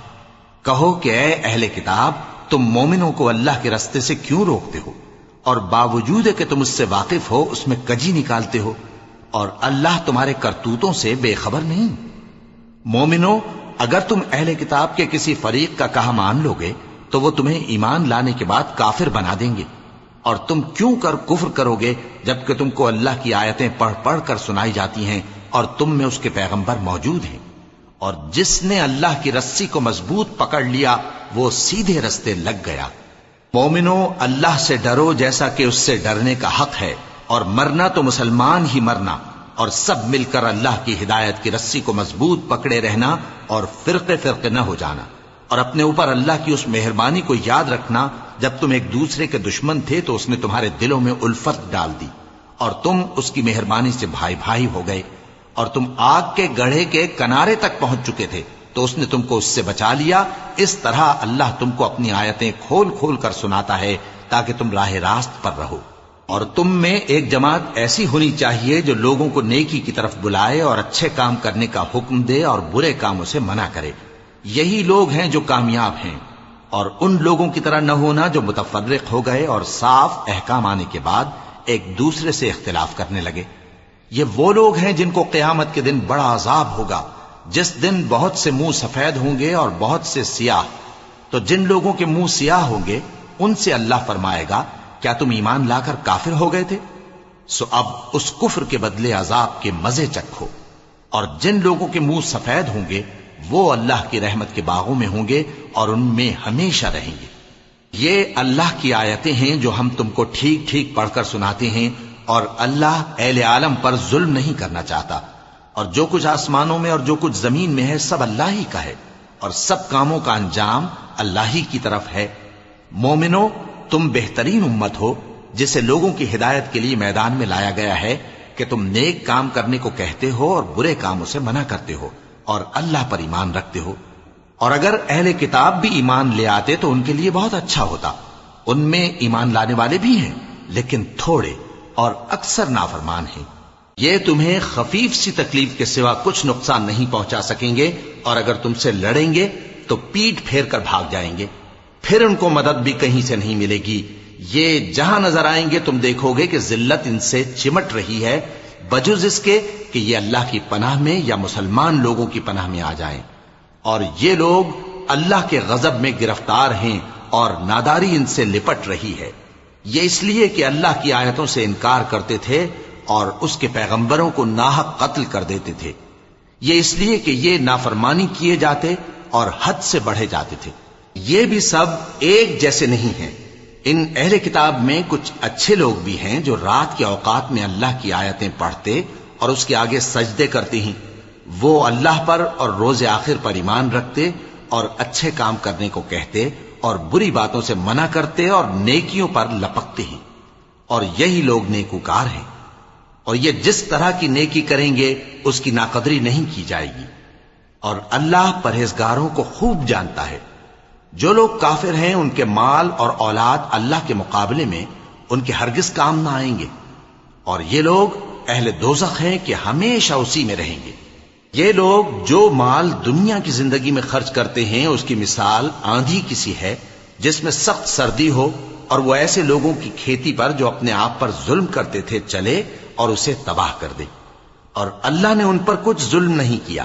کہو کہ اے اہل کتاب، تم مومنوں کو اللہ کے رستے سے کیوں روکتے ہو، اور باوجود کہ تم اس سے واقف ہو اس میں کجی نکالتے ہو، اور اللہ تمہارے کرتوتوں سے بے خبر نہیں؟ مومنو، اگر تم اہل کتاب کے کسی فریق کا کہا مان لو گے تو وہ تمہیں ایمان لانے کے بعد کافر بنا دیں گے، اور تم کیوں کر کفر کرو گے جبکہ تم کو اللہ کی آیتیں پڑھ پڑھ کر سنائی جاتی ہیں اور تم میں اس کے پیغمبر موجود ہیں۔ اور جس نے اللہ کی رسی کو مضبوط پکڑ لیا وہ سیدھے رستے لگ گیا۔ مومنو، اللہ سے ڈرو جیسا کہ اس سے ڈرنے کا حق ہے، اور مرنا تو مسلمان ہی مرنا، اور سب مل کر اللہ کی ہدایت کی رسی کو مضبوط پکڑے رہنا اور فرقے فرقے نہ ہو جانا، اور اپنے اوپر اللہ کی اس مہربانی کو یاد رکھنا جب تم ایک دوسرے کے دشمن تھے تو اس نے تمہارے دلوں میں الفت ڈال دی اور تم اس کی مہربانی سے بھائی بھائی ہو گئے، اور تم آگ کے گڑھے کے کنارے تک پہنچ چکے تھے تو اس نے تم کو اس سے بچا لیا۔ اس طرح اللہ تم کو اپنی آیتیں کھول کھول کر سناتا ہے تاکہ تم راہ راست پر رہو۔ اور تم میں ایک جماعت ایسی ہونی چاہیے جو لوگوں کو نیکی کی طرف بلائے اور اچھے کام کرنے کا حکم دے اور برے کاموں سے منع کرے۔ یہی لوگ ہیں جو کامیاب ہیں، اور ان لوگوں کی طرح نہ ہونا جو متفرق ہو گئے اور صاف احکام آنے کے بعد ایک دوسرے سے اختلاف کرنے لگے۔ یہ وہ لوگ ہیں جن کو قیامت کے دن بڑا عذاب ہوگا، جس دن بہت سے منہ سفید ہوں گے اور بہت سے سیاہ۔ تو جن لوگوں کے منہ سیاہ ہوں گے ان سے اللہ فرمائے گا، کیا تم ایمان لا کر کافر ہو گئے تھے؟ سو اب اس کفر کے بدلے عذاب کے مزے چکھو۔ اور جن لوگوں کے منہ سفید ہوں گے وہ اللہ کی رحمت کے باغوں میں ہوں گے اور ان میں ہمیشہ رہیں گے۔ یہ اللہ کی آیتیں ہیں جو ہم تم کو ٹھیک ٹھیک پڑھ کر سناتے ہیں، اور اللہ اہل عالم پر ظلم نہیں کرنا چاہتا۔ اور جو کچھ آسمانوں میں اور جو کچھ زمین میں ہے سب اللہ ہی کا ہے، اور سب کاموں کا انجام اللہ ہی کی طرف ہے۔ مومنو، تم بہترین امت ہو جسے لوگوں کی ہدایت کے لیے میدان میں لایا گیا ہے کہ تم نیک کام کرنے کو کہتے ہو اور برے کاموں سے منع کرتے ہو اور اللہ پر ایمان رکھتے ہو۔ اور اگر اہل کتاب بھی ایمان لے آتے تو ان کے لیے بہت اچھا ہوتا۔ ان میں ایمان لانے والے بھی ہیں لیکن تھوڑے اور اکثر نافرمان ہیں۔ یہ تمہیں خفیف سی تکلیف کے سوا کچھ نقصان نہیں پہنچا سکیں گے، اور اگر تم سے لڑیں گے تو پیٹ پھیر کر بھاگ جائیں گے، پھر ان کو مدد بھی کہیں سے نہیں ملے گی۔ یہ جہاں نظر آئیں گے تم دیکھو گے کہ ذلت ان سے چمٹ رہی ہے، بجز اس کے کہ یہ اللہ کی پناہ میں یا مسلمان لوگوں کی پناہ میں آ جائیں۔ اور یہ لوگ اللہ کے غضب میں گرفتار ہیں اور ناداری ان سے لپٹ رہی ہے۔ یہ اس لیے کہ اللہ کی آیتوں سے انکار کرتے تھے اور اس کے پیغمبروں کو ناحق قتل کر دیتے تھے۔ یہ اس لیے کہ یہ نافرمانی کیے جاتے اور حد سے بڑھے جاتے تھے۔ یہ بھی سب ایک جیسے نہیں ہیں۔ ان اہل کتاب میں کچھ اچھے لوگ بھی ہیں جو رات کے اوقات میں اللہ کی آیتیں پڑھتے اور اس کے آگے سجدے کرتے ہیں۔ وہ اللہ پر اور روز آخر پر ایمان رکھتے اور اچھے کام کرنے کو کہتے اور بری باتوں سے منع کرتے اور نیکیوں پر لپکتے ہیں، اور یہی لوگ نیکوکار ہیں۔ اور یہ جس طرح کی نیکی کریں گے اس کی ناقدری نہیں کی جائے گی، اور اللہ پرہیزگاروں کو خوب جانتا ہے۔ جو لوگ کافر ہیں ان کے مال اور اولاد اللہ کے مقابلے میں ان کے ہرگز کام نہ آئیں گے، اور یہ لوگ اہل دوزخ ہیں کہ ہمیشہ اسی میں رہیں گے۔ یہ لوگ جو مال دنیا کی زندگی میں خرچ کرتے ہیں اس کی مثال آندھی کسی ہے جس میں سخت سردی ہو، اور وہ ایسے لوگوں کی کھیتی پر جو اپنے آپ پر ظلم کرتے تھے چلے اور اسے تباہ کر دے۔ اور اللہ نے ان پر کچھ ظلم نہیں کیا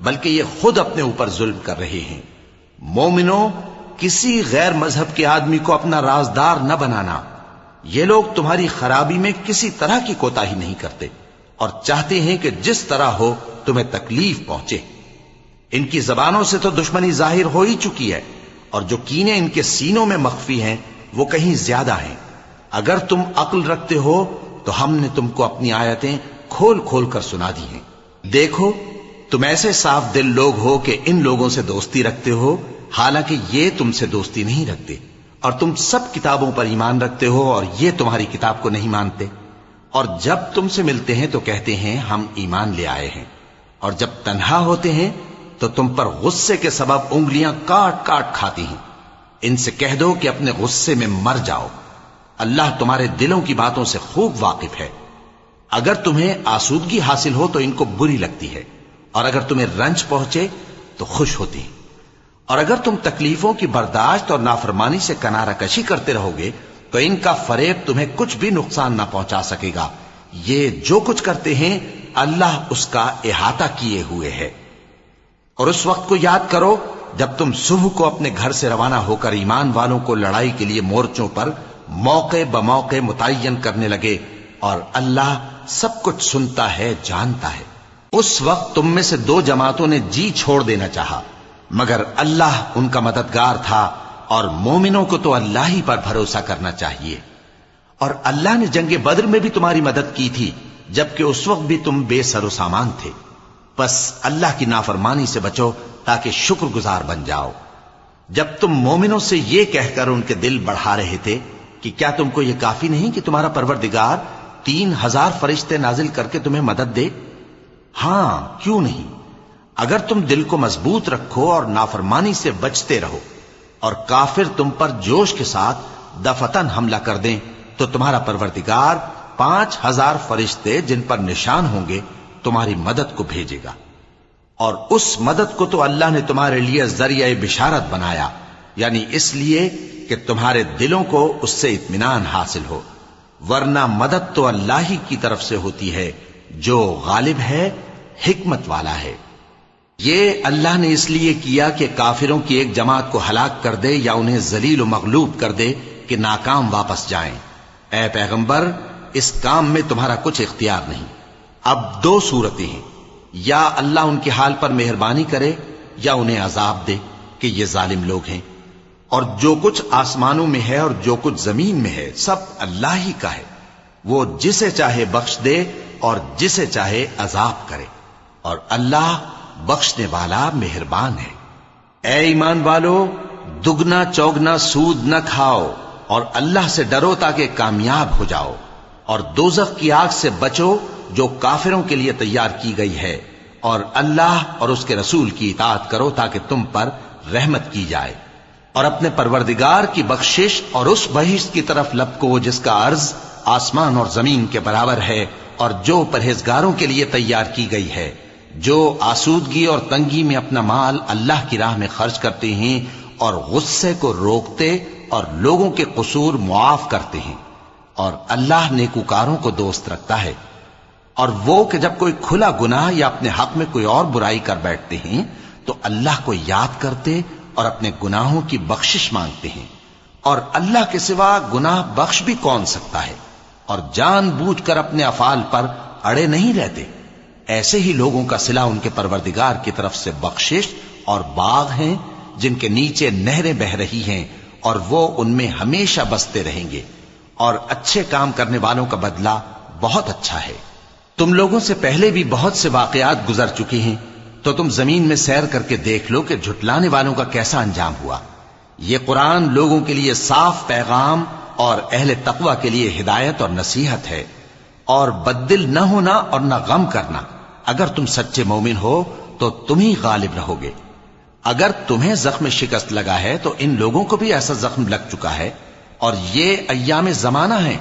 بلکہ یہ خود اپنے اوپر ظلم کر رہے ہیں۔ مومنو، کسی غیر مذہب کے آدمی کو اپنا رازدار نہ بنانا۔ یہ لوگ تمہاری خرابی میں کسی طرح کی کوتاہی نہیں کرتے اور چاہتے ہیں کہ جس طرح ہو تمہیں تکلیف پہنچے۔ ان کی زبانوں سے تو دشمنی ظاہر ہو ہی چکی ہے، اور جو کینے ان کے سینوں میں مخفی ہیں وہ کہیں زیادہ ہیں۔ اگر تم عقل رکھتے ہو تو ہم نے تم کو اپنی آیتیں کھول کھول کر سنا دی ہیں۔ دیکھو، تم ایسے صاف دل لوگ ہو کہ ان لوگوں سے دوستی رکھتے ہو، حالانکہ یہ تم سے دوستی نہیں رکھتے، اور تم سب کتابوں پر ایمان رکھتے ہو اور یہ تمہاری کتاب کو نہیں مانتے۔ اور جب تم سے ملتے ہیں تو کہتے ہیں ہم ایمان لے آئے ہیں، اور جب تنہا ہوتے ہیں تو تم پر غصے کے سبب انگلیاں کاٹ کاٹ کھاتی ہیں۔ ان سے کہہ دو کہ اپنے غصے میں مر جاؤ، اللہ تمہارے دلوں کی باتوں سے خوب واقف ہے۔ اگر تمہیں آسودگی حاصل ہو تو ان کو بری لگتی ہے، اور اگر تمہیں رنج پہنچے تو خوش ہوتی ہیں۔ اور اگر تم تکلیفوں کی برداشت اور نافرمانی سے کنارہ کشی کرتے رہو گے تو ان کا فریب تمہیں کچھ بھی نقصان نہ پہنچا سکے گا۔ یہ جو کچھ کرتے ہیں اللہ اس کا احاطہ کیے ہوئے ہے۔ اور اس وقت کو یاد کرو جب تم صبح کو اپنے گھر سے روانہ ہو کر ایمان والوں کو لڑائی کے لیے مورچوں پر موقع بموقع متعین کرنے لگے، اور اللہ سب کچھ سنتا ہے، جانتا ہے۔ اس وقت تم میں سے دو جماعتوں نے جی چھوڑ دینا چاہا، مگر اللہ ان کا مددگار تھا، اور مومنوں کو تو اللہ ہی پر بھروسہ کرنا چاہیے۔ اور اللہ نے جنگ بدر میں بھی تمہاری مدد کی تھی جبکہ اس وقت بھی تم بے سر و سامان تھے۔ بس اللہ کی نافرمانی سے بچو تاکہ شکر گزار بن جاؤ۔ جب تم مومنوں سے یہ کہہ کر ان کے دل بڑھا رہے تھے کہ کیا تم کو یہ کافی نہیں کہ تمہارا پروردگار 3000 فرشتے نازل کر کے تمہیں مدد دے؟ ہاں، کیوں نہیں؟ اگر تم دل کو مضبوط رکھو اور نافرمانی سے بچتے رہو، اور کافر تم پر جوش کے ساتھ دفتن حملہ کر دیں تو تمہارا پروردگار 5000 فرشتے جن پر نشان ہوں گے تمہاری مدد کو بھیجے گا۔ اور اس مدد کو تو اللہ نے تمہارے لیے ذریعہ بشارت بنایا، یعنی اس لیے کہ تمہارے دلوں کو اس سے اطمینان حاصل ہو، ورنہ مدد تو اللہ ہی کی طرف سے ہوتی ہے جو غالب ہے، حکمت والا ہے۔ یہ اللہ نے اس لیے کیا کہ کافروں کی ایک جماعت کو ہلاک کر دے یا انہیں ذلیل و مغلوب کر دے کہ ناکام واپس جائیں۔ اے پیغمبر، اس کام میں تمہارا کچھ اختیار نہیں۔ اب دو صورتیں ہیں، یا اللہ ان کے حال پر مہربانی کرے یا انہیں عذاب دے کہ یہ ظالم لوگ ہیں۔ اور جو کچھ آسمانوں میں ہے اور جو کچھ زمین میں ہے سب اللہ ہی کا ہے، وہ جسے چاہے بخش دے اور جسے چاہے عذاب کرے، اور اللہ بخشنے والا مہربان ہے۔ اے ایمان والو، دگنا چوگنا سود نہ کھاؤ اور اللہ سے ڈرو تاکہ کامیاب ہو جاؤ، اور دوزخ کی آگ سے بچو جو کافروں کے لیے تیار کی گئی ہے، اور اللہ اور اس کے رسول کی اطاعت کرو تاکہ تم پر رحمت کی جائے، اور اپنے پروردگار کی بخشش اور اس بہشت کی طرف لپکو جس کا عرض آسمان اور زمین کے برابر ہے، اور جو پرہیزگاروں کے لیے تیار کی گئی ہے، جو آسودگی اور تنگی میں اپنا مال اللہ کی راہ میں خرچ کرتے ہیں اور غصے کو روکتے اور لوگوں کے قصور معاف کرتے ہیں، اور اللہ نیکوکاروں کو دوست رکھتا ہے۔ اور وہ کہ جب کوئی کھلا گناہ یا اپنے حق میں کوئی اور برائی کر بیٹھتے ہیں تو اللہ کو یاد کرتے اور اپنے گناہوں کی بخشش مانگتے ہیں، اور اللہ کے سوا گناہ بخش بھی کون سکتا ہے، اور جان بوجھ کر اپنے افعال پر اڑے نہیں رہتے۔ ایسے ہی لوگوں کا صلہ ان کے پروردگار کی طرف سے بخشش اور باغ ہیں جن کے نیچے نہریں بہ رہی ہیں، اور وہ ان میں ہمیشہ بستے رہیں گے، اور اچھے کام کرنے والوں کا بدلہ بہت اچھا ہے۔ تم لوگوں سے پہلے بھی بہت سے واقعات گزر چکے ہیں، تو تم زمین میں سیر کر کے دیکھ لو کہ جھٹلانے والوں کا کیسا انجام ہوا۔ یہ قرآن لوگوں کے لیے صاف پیغام اور اہل تقوی کے لیے ہدایت اور نصیحت ہے، اور بددل نہ ہونا اور نہ غم کرنا۔ اگر تم سچے مومن ہو تو تم ہی غالب رہو گے۔ اگر تمہیں زخم شکست لگا ہے تو ان لوگوں کو بھی ایسا زخم لگ چکا ہے، اور یہ ایام زمانہ ہیں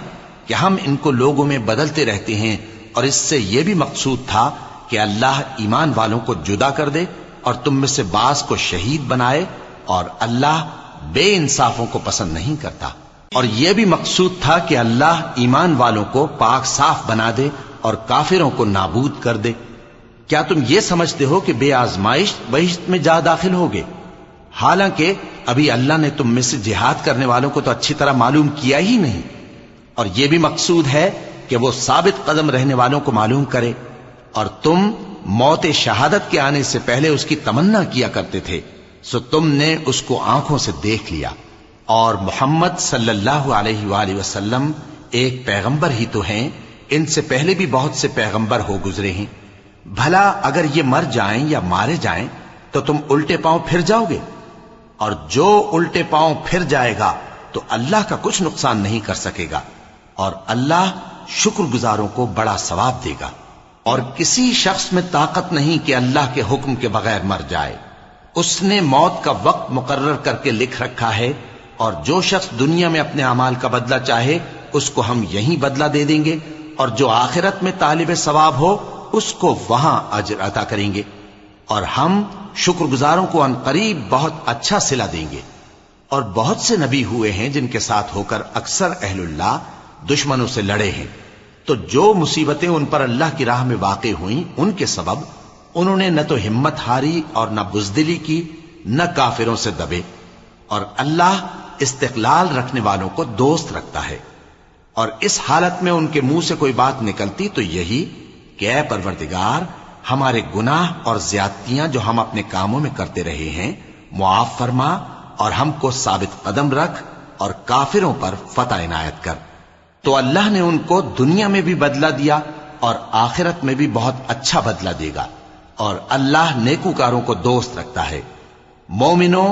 کہ ہم ان کو لوگوں میں بدلتے رہتے ہیں، اور اس سے یہ بھی مقصود تھا کہ اللہ ایمان والوں کو جدا کر دے اور تم میں سے بعض کو شہید بنائے، اور اللہ بے انصافوں کو پسند نہیں کرتا۔ اور یہ بھی مقصود تھا کہ اللہ ایمان والوں کو پاک صاف بنا دے اور کافروں کو نابود کر دے۔ کیا تم یہ سمجھتے ہو کہ بے آزمائش بہشت میں جا داخل ہوگے؟ حالانکہ ابھی اللہ نے تم میں سے جہاد کرنے والوں کو تو اچھی طرح معلوم کیا ہی نہیں، اور یہ بھی مقصود ہے کہ وہ ثابت قدم رہنے والوں کو معلوم کرے، اور تم موت شہادت کے آنے سے پہلے اس کی تمنا کیا کرتے تھے، سو تم نے اس کو آنکھوں سے دیکھ لیا۔ اور محمد صلی اللہ علیہ وآلہ وسلم ایک پیغمبر ہی تو ہیں، ان سے پہلے بھی بہت سے پیغمبر ہو گزرے ہیں۔ بھلا اگر یہ مر جائیں یا مارے جائیں تو تم الٹے پاؤں پھر جاؤ گے؟ اور جو الٹے پاؤں پھر جائے گا تو اللہ کا کچھ نقصان نہیں کر سکے گا، اور اللہ شکر گزاروں کو بڑا ثواب دے گا۔ اور کسی شخص میں طاقت نہیں کہ اللہ کے حکم کے بغیر مر جائے، اس نے موت کا وقت مقرر کر کے لکھ رکھا ہے، اور جو شخص دنیا میں اپنے اعمال کا بدلہ چاہے اس کو ہم یہیں بدلہ دے دیں گے، اور جو آخرت میں طالب ثواب ہو اس کو وہاں اجر عطا کریں گے، اور ہم شکر گزاروں کو ان قریب بہت اچھا صلہ دیں گے۔ اور بہت سے نبی ہوئے ہیں جن کے ساتھ ہو کر اکثر اہل اللہ دشمنوں سے لڑے ہیں، تو جو مصیبتیں ان پر اللہ کی راہ میں واقع ہوئیں ان کے سبب انہوں نے نہ تو ہمت ہاری اور نہ بزدلی کی، نہ کافروں سے دبے، اور اللہ استقلال رکھنے والوں کو دوست رکھتا ہے۔ اور اس حالت میں ان کے منہ سے کوئی بات نکلتی تو یہی کہ اے پروردگار، ہمارے گناہ اور زیادتیاں جو ہم اپنے کاموں میں کرتے رہے ہیں معاف فرما، اور ہم کو ثابت قدم رکھ، اور کافروں پر فتح عنایت کر۔ تو اللہ نے ان کو دنیا میں بھی بدلہ دیا اور آخرت میں بھی بہت اچھا بدلہ دے گا، اور اللہ نیکوکاروں کو دوست رکھتا ہے۔ مومنوں،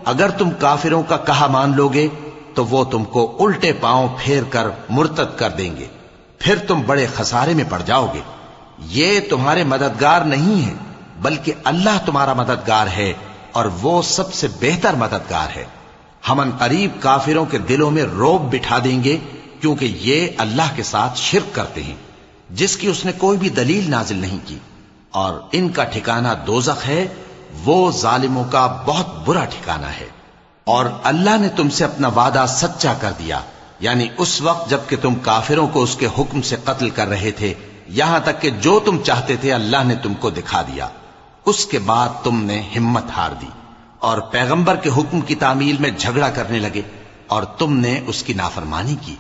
اگر تم کافروں کا کہا مان لوگے تو وہ تم کو الٹے پاؤں پھیر کر مرتد کر دیں گے، پھر تم بڑے خسارے میں پڑ جاؤ گے۔ یہ تمہارے مددگار نہیں ہیں بلکہ اللہ تمہارا مددگار ہے، اور وہ سب سے بہتر مددگار ہے۔ ہم ان قریب کافروں کے دلوں میں رعب بٹھا دیں گے، کیونکہ یہ اللہ کے ساتھ شرک کرتے ہیں جس کی اس نے کوئی بھی دلیل نازل نہیں کی، اور ان کا ٹھکانہ دوزخ ہے، وہ ظالموں کا بہت برا ٹھکانہ ہے۔ اور اللہ نے تم سے اپنا وعدہ سچا کر دیا، یعنی اس وقت جب کہ تم کافروں کو اس کے حکم سے قتل کر رہے تھے، یہاں تک کہ جو تم چاہتے تھے اللہ نے تم کو دکھا دیا۔ اس کے بعد تم نے ہمت ہار دی اور پیغمبر کے حکم کی تعمیل میں جھگڑا کرنے لگے، اور تم نے اس کی نافرمانی کی۔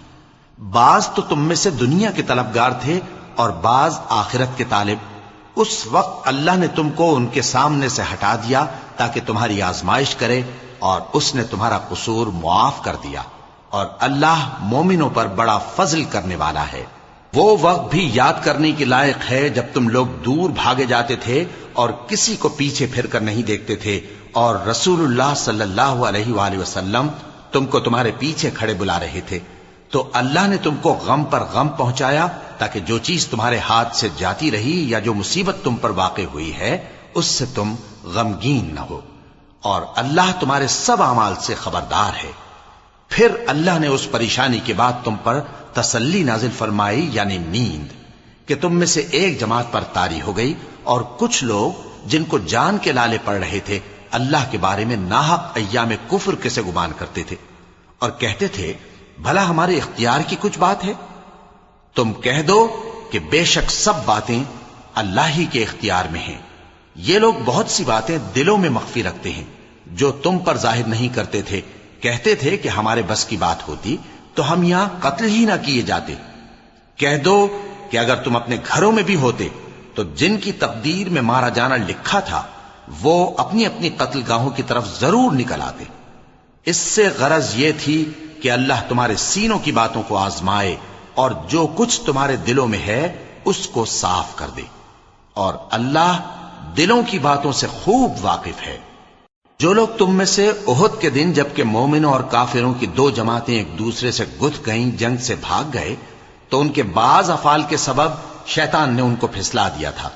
بعض تو تم میں سے دنیا کے طلبگار تھے اور بعض آخرت کے طالب۔ اس وقت اللہ نے تم کو ان کے سامنے سے ہٹا دیا تاکہ تمہاری آزمائش کرے، اور اس نے تمہارا قصور معاف کر دیا، اور اللہ مومنوں پر بڑا فضل کرنے والا ہے۔ وہ وقت بھی یاد کرنے کے لائق ہے جب تم لوگ دور بھاگے جاتے تھے اور کسی کو پیچھے پھر کر نہیں دیکھتے تھے، اور رسول اللہ صلی اللہ علیہ وآلہ وسلم تم کو تمہارے پیچھے کھڑے بلا رہے تھے، تو اللہ نے تم کو غم پر غم پہنچایا تاکہ جو چیز تمہارے ہاتھ سے جاتی رہی یا جو مصیبت تم پر واقع ہوئی ہے اس سے تم غمگین نہ ہو، اور اللہ تمہارے سب اعمال سے خبردار ہے۔ پھر اللہ نے اس پریشانی کے بعد تم پر تسلی نازل فرمائی، یعنی نیند، کہ تم میں سے ایک جماعت پر طاری ہو گئی، اور کچھ لوگ جن کو جان کے لالے پڑ رہے تھے اللہ کے بارے میں ناحق ایام کفر کے سے گمان کرتے تھے، اور کہتے تھے بھلا ہمارے اختیار کی کچھ بات ہے؟ تم کہہ دو کہ بے شک سب باتیں اللہ ہی کے اختیار میں ہیں۔ یہ لوگ بہت سی باتیں دلوں میں مخفی رکھتے ہیں جو تم پر ظاہر نہیں کرتے تھے، کہتے تھے کہ ہمارے بس کی بات ہوتی تو ہم یہاں قتل ہی نہ کیے جاتے۔ کہہ دو کہ اگر تم اپنے گھروں میں بھی ہوتے تو جن کی تقدیر میں مارا جانا لکھا تھا وہ اپنی اپنی قتل گاہوں کی طرف ضرور نکل آتے۔ اس سے غرض یہ تھی کہ اللہ تمہارے سینوں کی باتوں کو آزمائے اور جو کچھ تمہارے دلوں میں ہے اس کو صاف کر دے، اور اللہ دلوں کی باتوں سے خوب واقف ہے۔ جو لوگ تم میں سے احد کے دن جبکہ مومنوں اور کافروں کی دو جماعتیں ایک دوسرے سے گتھ گئیں جنگ سے بھاگ گئے تو ان کے بعض افعال کے سبب شیطان نے ان کو پھسلا دیا تھا،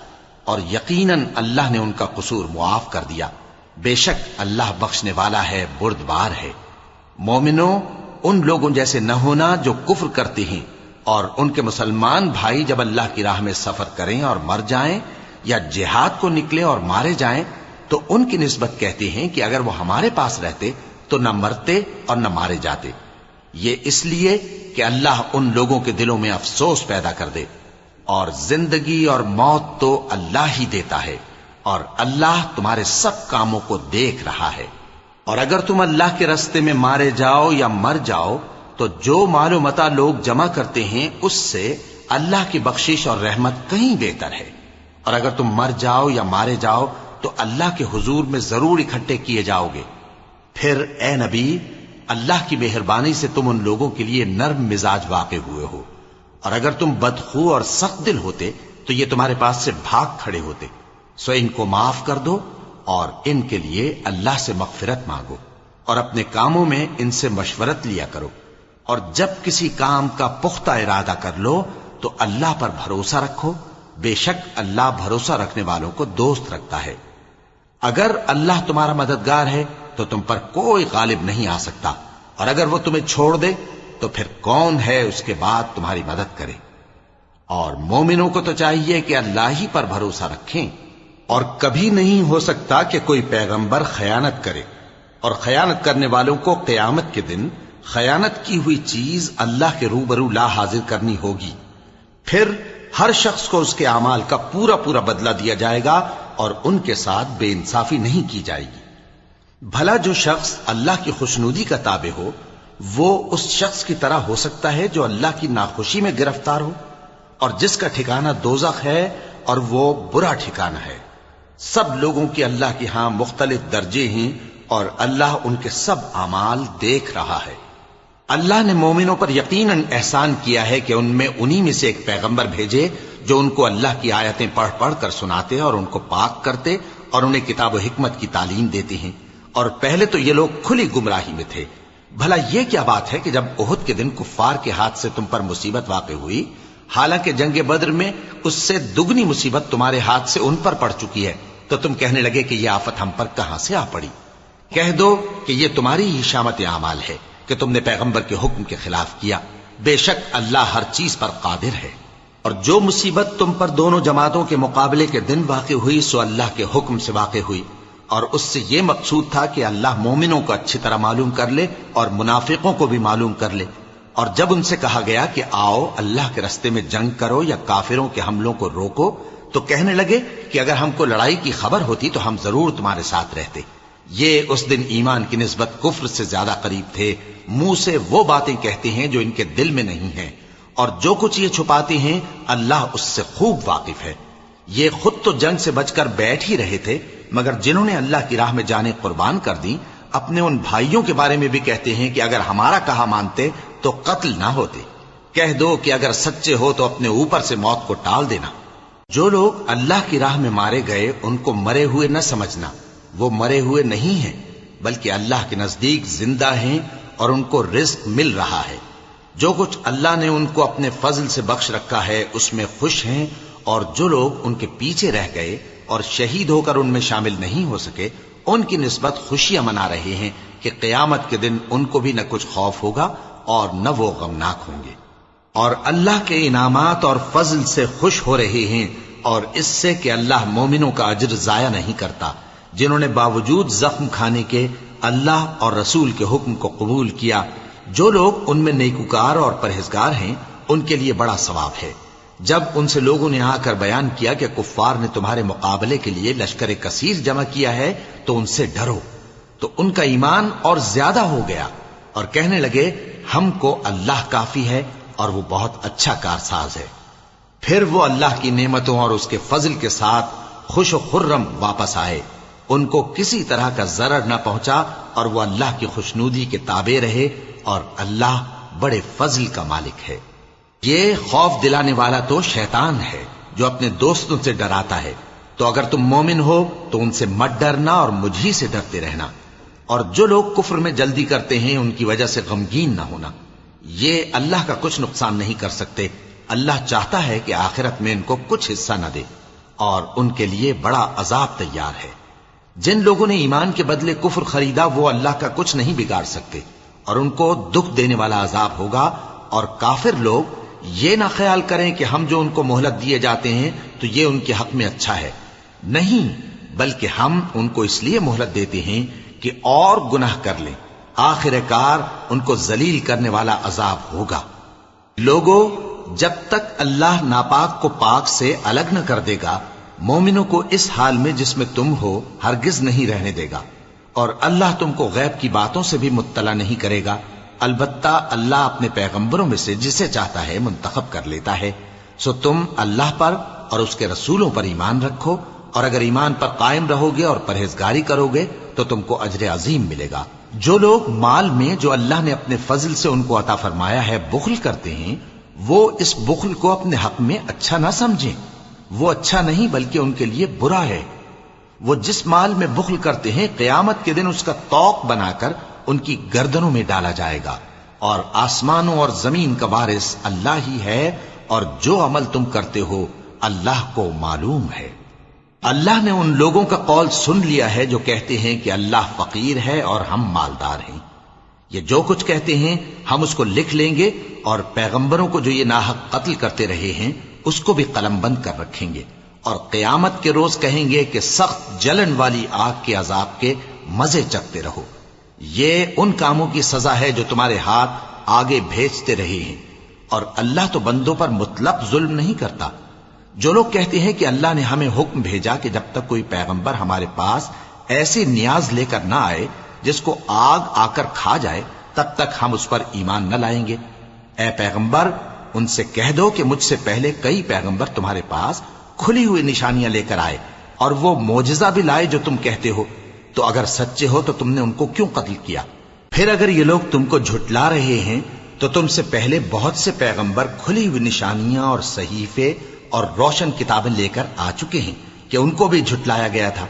اور یقیناً اللہ نے ان کا قصور معاف کر دیا، بے شک اللہ بخشنے والا ہے، بردبار ہے۔ مومنوں، ان لوگوں جیسے نہ ہونا جو کفر کرتے ہیں، اور ان کے مسلمان بھائی جب اللہ کی راہ میں سفر کریں اور مر جائیں یا جہاد کو نکلے اور مارے جائیں تو ان کی نسبت کہتے ہیں کہ اگر وہ ہمارے پاس رہتے تو نہ مرتے اور نہ مارے جاتے، یہ اس لیے کہ اللہ ان لوگوں کے دلوں میں افسوس پیدا کر دے، اور زندگی اور موت تو اللہ ہی دیتا ہے، اور اللہ تمہارے سب کاموں کو دیکھ رہا ہے۔ اور اگر تم اللہ کے راستے میں مارے جاؤ یا مر جاؤ تو جو مال و متاع لوگ جمع کرتے ہیں اس سے اللہ کی بخشش اور رحمت کہیں بہتر ہے، اور اگر تم مر جاؤ یا مارے جاؤ تو اللہ کے حضور میں ضرور اکٹھے کیے جاؤ گے۔ پھر اے نبی، اللہ کی مہربانی سے تم ان لوگوں کے لیے نرم مزاج واقع ہوئے ہو، اور اگر تم بدخو اور سخت دل ہوتے تو یہ تمہارے پاس سے بھاگ کھڑے ہوتے، سو ان کو معاف کر دو اور ان کے لیے اللہ سے مغفرت مانگو، اور اپنے کاموں میں ان سے مشورت لیا کرو، اور جب کسی کام کا پختہ ارادہ کر لو تو اللہ پر بھروسہ رکھو، بے شک اللہ بھروسہ رکھنے والوں کو دوست رکھتا ہے۔ اگر اللہ تمہارا مددگار ہے تو تم پر کوئی غالب نہیں آ سکتا، اور اگر وہ تمہیں چھوڑ دے تو پھر کون ہے اس کے بعد تمہاری مدد کرے۔ اور مومنوں کو تو چاہیے کہ اللہ ہی پر بھروسہ رکھیں، اور کبھی نہیں ہو سکتا کہ کوئی پیغمبر خیانت کرے، اور خیانت کرنے والوں کو قیامت کے دن خیانت کی ہوئی چیز اللہ کے روبرو لا حاضر کرنی ہوگی، پھر ہر شخص کو اس کے اعمال کا پورا پورا بدلہ دیا جائے گا، اور ان کے ساتھ بے انصافی نہیں کی جائے گی۔ بھلا جو شخص اللہ کی خوشنودی کا تابع ہو وہ اس شخص کی طرح ہو سکتا ہے جو اللہ کی ناخوشی میں گرفتار ہو، اور جس کا ٹھکانہ دوزخ ہے اور وہ برا ٹھکانہ ہے۔ سب لوگوں کے اللہ کے ہاں مختلف درجے ہیں، اور اللہ ان کے سب اعمال دیکھ رہا ہے۔ اللہ نے مومنوں پر یقیناً احسان کیا ہے کہ ان میں انہی میں سے ایک پیغمبر بھیجے جو ان کو اللہ کی آیتیں پڑھ پڑھ کر سناتے اور ان کو پاک کرتے اور انہیں کتاب و حکمت کی تعلیم دیتے ہیں، اور پہلے تو یہ لوگ کھلی گمراہی میں تھے۔ بھلا یہ کیا بات ہے کہ جب احد کے دن کفار کے ہاتھ سے تم پر مصیبت واقع ہوئی، حالانکہ جنگ بدر میں اس سے دگنی مصیبت تمہارے ہاتھ سے ان پر پڑ چکی ہے، تو تم کہنے لگے کہ یہ آفت ہم پر کہاں سے آ پڑی؟ کہہ دو کہ یہ تمہاری ہی شامت اعمال ہے کہ تم نے پیغمبر کے حکم کے خلاف کیا، بے شک اللہ ہر چیز پر قادر ہے۔ اور جو مصیبت تم پر دونوں جماعتوں کے مقابلے کے دن واقع ہوئی سو اللہ کے حکم سے واقع ہوئی، اور اس سے یہ مقصود تھا کہ اللہ مومنوں کو اچھی طرح معلوم کر لے اور منافقوں کو بھی معلوم کر لے۔ اور جب ان سے کہا گیا کہ آؤ اللہ کے راستے میں جنگ کرو یا کافروں کے حملوں کو روکو، تو کہنے لگے کہ اگر ہم کو لڑائی کی خبر ہوتی تو ہم ضرور تمہارے ساتھ رہتے۔ یہ اس دن ایمان کی نسبت کفر سے زیادہ قریب تھے، منہ سے وہ باتیں کہتے ہیں جو ان کے دل میں نہیں ہیں، اور جو کچھ یہ چھپاتے ہیں اللہ اس سے خوب واقف ہے۔ یہ خود تو جنگ سے بچ کر بیٹھ ہی رہے تھے، مگر جنہوں نے اللہ کی راہ میں جانیں قربان کر دیں اپنے ان بھائیوں کے بارے میں بھی کہتے ہیں کہ اگر ہمارا کہا مانتے تو قتل نہ ہوتے، کہہ دو کہ اگر سچے ہو تو اپنے اوپر سے موت کو ٹال دینا۔ جو لوگ اللہ کی راہ میں مارے گئے ان کو مرے ہوئے نہ سمجھنا، وہ مرے ہوئے نہیں ہیں بلکہ اللہ کے نزدیک زندہ ہیں اور ان کو رزق مل رہا ہے۔ جو کچھ اللہ نے ان کو اپنے فضل سے بخش رکھا ہے اس میں خوش ہیں، اور جو لوگ ان کے پیچھے رہ گئے اور شہید ہو کر ان میں شامل نہیں ہو سکے ان کی نسبت خوشیاں منا رہے ہیں کہ قیامت کے دن ان کو بھی نہ کچھ خوف ہوگا اور نہ وہ غمناک ہوں گے، اور اللہ کے انعامات اور فضل سے خوش ہو رہے ہیں، اور اس سے کہ اللہ مومنوں کا اجر ضائع نہیں کرتا جنہوں نے باوجود زخم کھانے کے اللہ اور رسول کے حکم کو قبول کیا۔ جو لوگ ان میں نیکوکار اور پرہیزگار ہیں ان کے لیے بڑا ثواب ہے۔ جب ان سے لوگوں نے آ کر بیان کیا کہ کفار نے تمہارے مقابلے کے لیے لشکر کثیر جمع کیا ہے تو ان سے ڈرو، تو ان کا ایمان اور زیادہ ہو گیا اور کہنے لگے ہم کو اللہ کافی ہے اور وہ بہت اچھا کارساز ہے۔ پھر وہ اللہ کی نعمتوں اور اس کے فضل کے ساتھ خوش و خرم واپس آئے، ان کو کسی طرح کا ضرر نہ پہنچا اور وہ اللہ کی خوشنودی کے تابع رہے، اور اللہ بڑے فضل کا مالک ہے۔ یہ خوف دلانے والا تو شیطان ہے جو اپنے دوستوں سے ڈراتا ہے، تو اگر تم مومن ہو تو ان سے مت ڈرنا اور مجھ ہی سے ڈرتے رہنا، اور جو لوگ کفر میں جلدی کرتے ہیں ان کی وجہ سے غمگین نہ ہونا، یہ اللہ کا کچھ نقصان نہیں کر سکتے۔ اللہ چاہتا ہے کہ آخرت میں ان کو کچھ حصہ نہ دے، اور ان کے لیے بڑا عذاب تیار ہے۔ جن لوگوں نے ایمان کے بدلے کفر خریدا وہ اللہ کا کچھ نہیں بگاڑ سکتے، اور ان کو دکھ دینے والا عذاب ہوگا۔ اور کافر لوگ یہ نہ خیال کریں کہ ہم جو ان کو مہلت دیے جاتے ہیں تو یہ ان کے حق میں اچھا ہے، نہیں، بلکہ ہم ان کو اس لیے مہلت دیتے ہیں کہ اور گناہ کر لیں، آخر کار ان کو ذلیل کرنے والا عذاب ہوگا۔ لوگوں، جب تک اللہ ناپاک کو پاک سے الگ نہ کر دے گا مومنوں کو اس حال میں جس میں تم ہو ہرگز نہیں رہنے دے گا، اور اللہ تم کو غیب کی باتوں سے بھی مطلع نہیں کرے گا۔ البتہ اللہ اپنے پیغمبروں میں سے جسے چاہتا ہے منتخب کر لیتا ہے۔ سو تم اللہ پر اور اس کے رسولوں پر ایمان رکھو، اور اگر ایمان پر قائم رہو گے اور پرہیزگاری کرو گے تو تم کو اجر عظیم ملے گا۔ جو لوگ مال میں جو اللہ نے اپنے فضل سے ان کو عطا فرمایا ہے بخل کرتے ہیں، وہ اس بخل کو اپنے حق میں اچھا نہ سمجھیں، وہ اچھا نہیں بلکہ ان کے لیے برا ہے۔ وہ جس مال میں بخل کرتے ہیں قیامت کے دن اس کا طوق بنا کر ان کی گردنوں میں ڈالا جائے گا، اور آسمانوں اور زمین کا وارث اللہ ہی ہے، اور جو عمل تم کرتے ہو اللہ کو معلوم ہے۔ اللہ نے ان لوگوں کا قول سن لیا ہے جو کہتے ہیں کہ اللہ فقیر ہے اور ہم مالدار ہیں۔ یہ جو کچھ کہتے ہیں ہم اس کو لکھ لیں گے، اور پیغمبروں کو جو یہ ناحق قتل کرتے رہے ہیں اس کو بھی قلم بند کر رکھیں گے، اور قیامت کے روز کہیں گے کہ سخت جلن والی آگ کے عذاب کے مزے چکھتے رہو۔ یہ ان کاموں کی سزا ہے جو تمہارے ہاتھ آگے بھیجتے رہے ہیں، اور اللہ تو بندوں پر مطلق ظلم نہیں کرتا۔ جو لوگ کہتے ہیں کہ اللہ نے ہمیں حکم بھیجا کہ جب تک کوئی پیغمبر ہمارے پاس ایسی نیاز لے کر نہ آئے جس کو آگ آ کر کھا جائے تب تک ہم اس پر ایمان نہ لائیں گے۔ اے پیغمبر، ان سے کہہ دو کہ مجھ سے پہلے کئی پیغمبر تمہارے پاس کھلی ہوئی نشانیاں لے کر آئے، اور وہ معجزہ بھی لائے جو تم کہتے ہو، تو اگر سچے ہو تو تم نے ان کو کیوں قتل کیا؟ پھر اگر یہ لوگ تم کو جھٹلا رہے ہیں تو تم سے پہلے بہت سے پیغمبر کھلی ہوئی نشانیاں اور صحیفے اور روشن کتابیں لے کر آ چکے ہیں کہ ان کو بھی جھٹلایا گیا تھا۔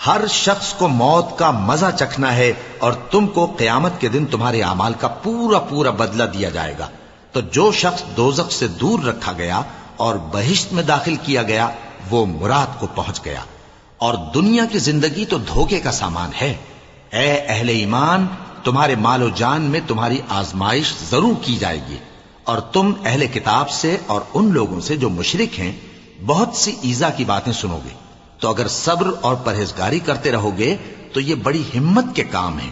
ہر شخص کو موت کا مزہ چکھنا ہے، اور تم کو قیامت کے دن تمہارے اعمال کا پورا پورا بدلہ دیا جائے گا۔ تو جو شخص دوزخ سے دور رکھا گیا اور بہشت میں داخل کیا گیا وہ مراد کو پہنچ گیا، اور دنیا کی زندگی تو دھوکے کا سامان ہے۔ اے اہل ایمان، تمہارے مال و جان میں تمہاری آزمائش ضرور کی جائے گی، اور تم اہل کتاب سے اور ان لوگوں سے جو مشرک ہیں بہت سی ایذا کی باتیں سنو گے، تو اگر صبر اور پرہیزگاری کرتے رہو گے تو یہ بڑی ہمت کے کام ہیں۔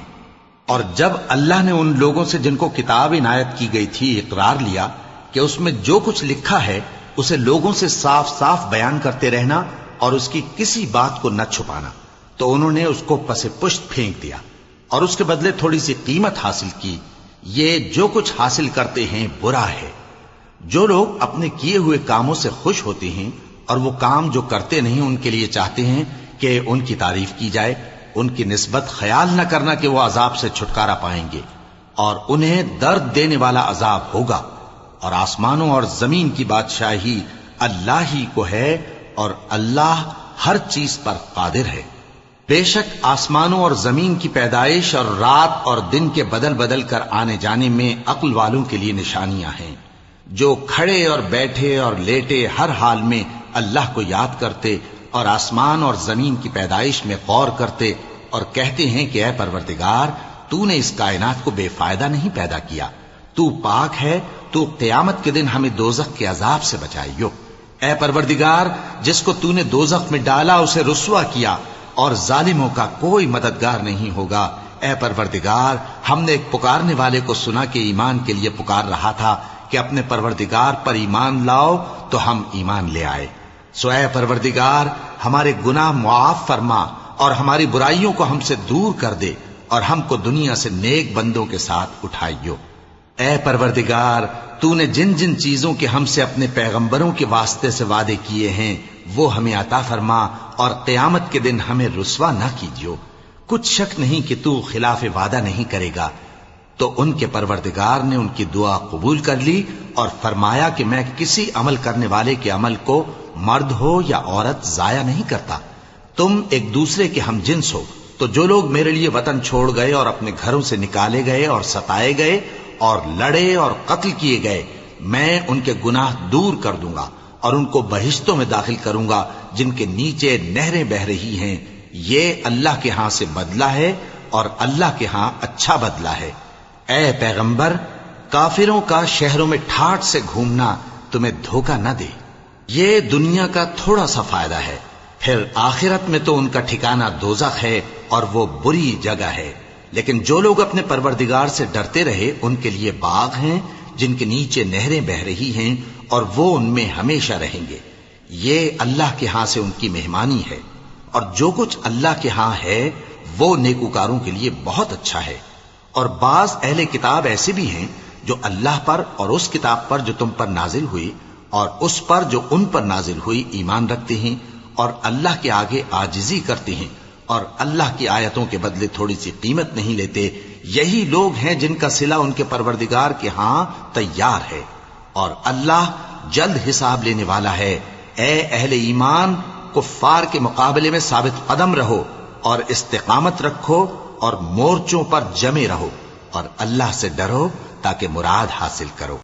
اور جب اللہ نے ان لوگوں سے جن کو کتاب عنایت کی گئی تھی اقرار لیا کہ اس میں جو کچھ لکھا ہے اسے لوگوں سے صاف صاف بیان کرتے رہنا اور اس کی کسی بات کو نہ چھپانا، تو انہوں نے اس کو پس پشت پھینک دیا اور اس کے بدلے تھوڑی سی قیمت حاصل کی۔ یہ جو کچھ حاصل کرتے ہیں برا ہے۔ جو لوگ اپنے کیے ہوئے کاموں سے خوش ہوتے ہیں اور وہ کام جو کرتے نہیں ان کے لیے چاہتے ہیں کہ ان کی تعریف کی جائے، ان کی نسبت خیال نہ کرنا کہ وہ عذاب سے چھٹکارا پائیں گے، اور انہیں درد دینے والا عذاب ہوگا۔ اور آسمانوں اور زمین کی بادشاہی اللہ ہی کو ہے اور اللہ ہر چیز پر قادر ہے۔ بے شک آسمانوں اور زمین کی پیدائش اور رات اور دن کے بدل بدل کر آنے جانے میں عقل والوں کے لیے نشانیاں ہیں، جو کھڑے اور بیٹھے اور لیٹے ہر حال میں اللہ کو یاد کرتے اور آسمان اور زمین کی پیدائش میں غور کرتے اور کہتے ہیں کہ اے پروردگار، تو نے اس کائنات کو بے فائدہ نہیں پیدا کیا، تو پاک ہے، تو قیامت کے دن ہمیں دوزخ کے عذاب سے بچائیو۔ اے پروردگار، جس کو تو نے دوزخ میں ڈالا اسے رسوا کیا اور ظالموں کا کوئی مددگار نہیں ہوگا۔ اے پروردگار، ہم نے ایک پکارنے والے کو سنا کہ ایمان کے لیے پکار رہا تھا کہ اپنے پروردگار پر ایمان لاؤ، تو ہم ایمان لے آئے۔ سو اے پروردگار، ہمارے گناہ معاف فرما اور ہماری برائیوں کو ہم سے دور کر دے اور ہم کو دنیا سے نیک بندوں کے ساتھ اٹھائیو۔ اے پروردگار، تو نے جن جن چیزوں کے ہم سے اپنے پیغمبروں کے واسطے سے وعدے کیے ہیں وہ ہمیں عطا فرما اور قیامت کے دن ہمیں رسوا نہ کیجیو۔ کچھ شک نہیں کہ تو خلاف وعدہ نہیں کرے گا۔ تو ان کے پروردگار نے ان کی دعا قبول کر لی اور فرمایا کہ میں کسی عمل کرنے والے کے عمل کو مرد ہو یا عورت ضائع نہیں کرتا۔ تم ایک دوسرے کے ہم جنس ہو، تو جو لوگ میرے لیے وطن چھوڑ گئے اور اپنے گھروں سے نکالے گئے اور ستائے گئے اور لڑے اور قتل کیے گئے، میں ان کے گناہ دور کر دوں گا اور ان کو بہشتوں میں داخل کروں گا جن کے نیچے نہریں بہ رہی ہیں۔ یہ اللہ کے ہاں سے بدلہ ہے اور اللہ کے ہاں اچھا بدلہ ہے۔ اے پیغمبر، کافروں کا شہروں میں ٹھاٹ سے گھومنا تمہیں دھوکہ نہ دے، یہ دنیا کا تھوڑا سا فائدہ ہے، پھر آخرت میں تو ان کا ٹھکانہ دوزخ ہے اور وہ بری جگہ ہے۔ لیکن جو لوگ اپنے پروردگار سے ڈرتے رہے ان کے لیے باغ ہیں جن کے نیچے نہریں بہ رہی ہیں اور وہ ان میں ہمیشہ رہیں گے۔ یہ اللہ کے ہاں سے ان کی مہمانی ہے، اور جو کچھ اللہ کے ہاں ہے وہ نیکوکاروں کے لیے بہت اچھا ہے۔ اور بعض اہل کتاب ایسے بھی ہیں جو اللہ پر اور اس کتاب پر جو تم پر نازل ہوئی اور اس پر جو ان پر نازل ہوئی ایمان رکھتے ہیں اور اللہ کے آگے عاجزی کرتے ہیں اور اللہ کی آیتوں کے بدلے تھوڑی سی قیمت نہیں لیتے۔ یہی لوگ ہیں جن کا صلہ ان کے پروردگار کے ہاں تیار ہے، اور اللہ جلد حساب لینے والا ہے۔ اے اہل ایمان، کفار کے مقابلے میں ثابت قدم رہو اور استقامت رکھو اور مورچوں پر جمے رہو اور اللہ سے ڈرو تاکہ مراد حاصل کرو۔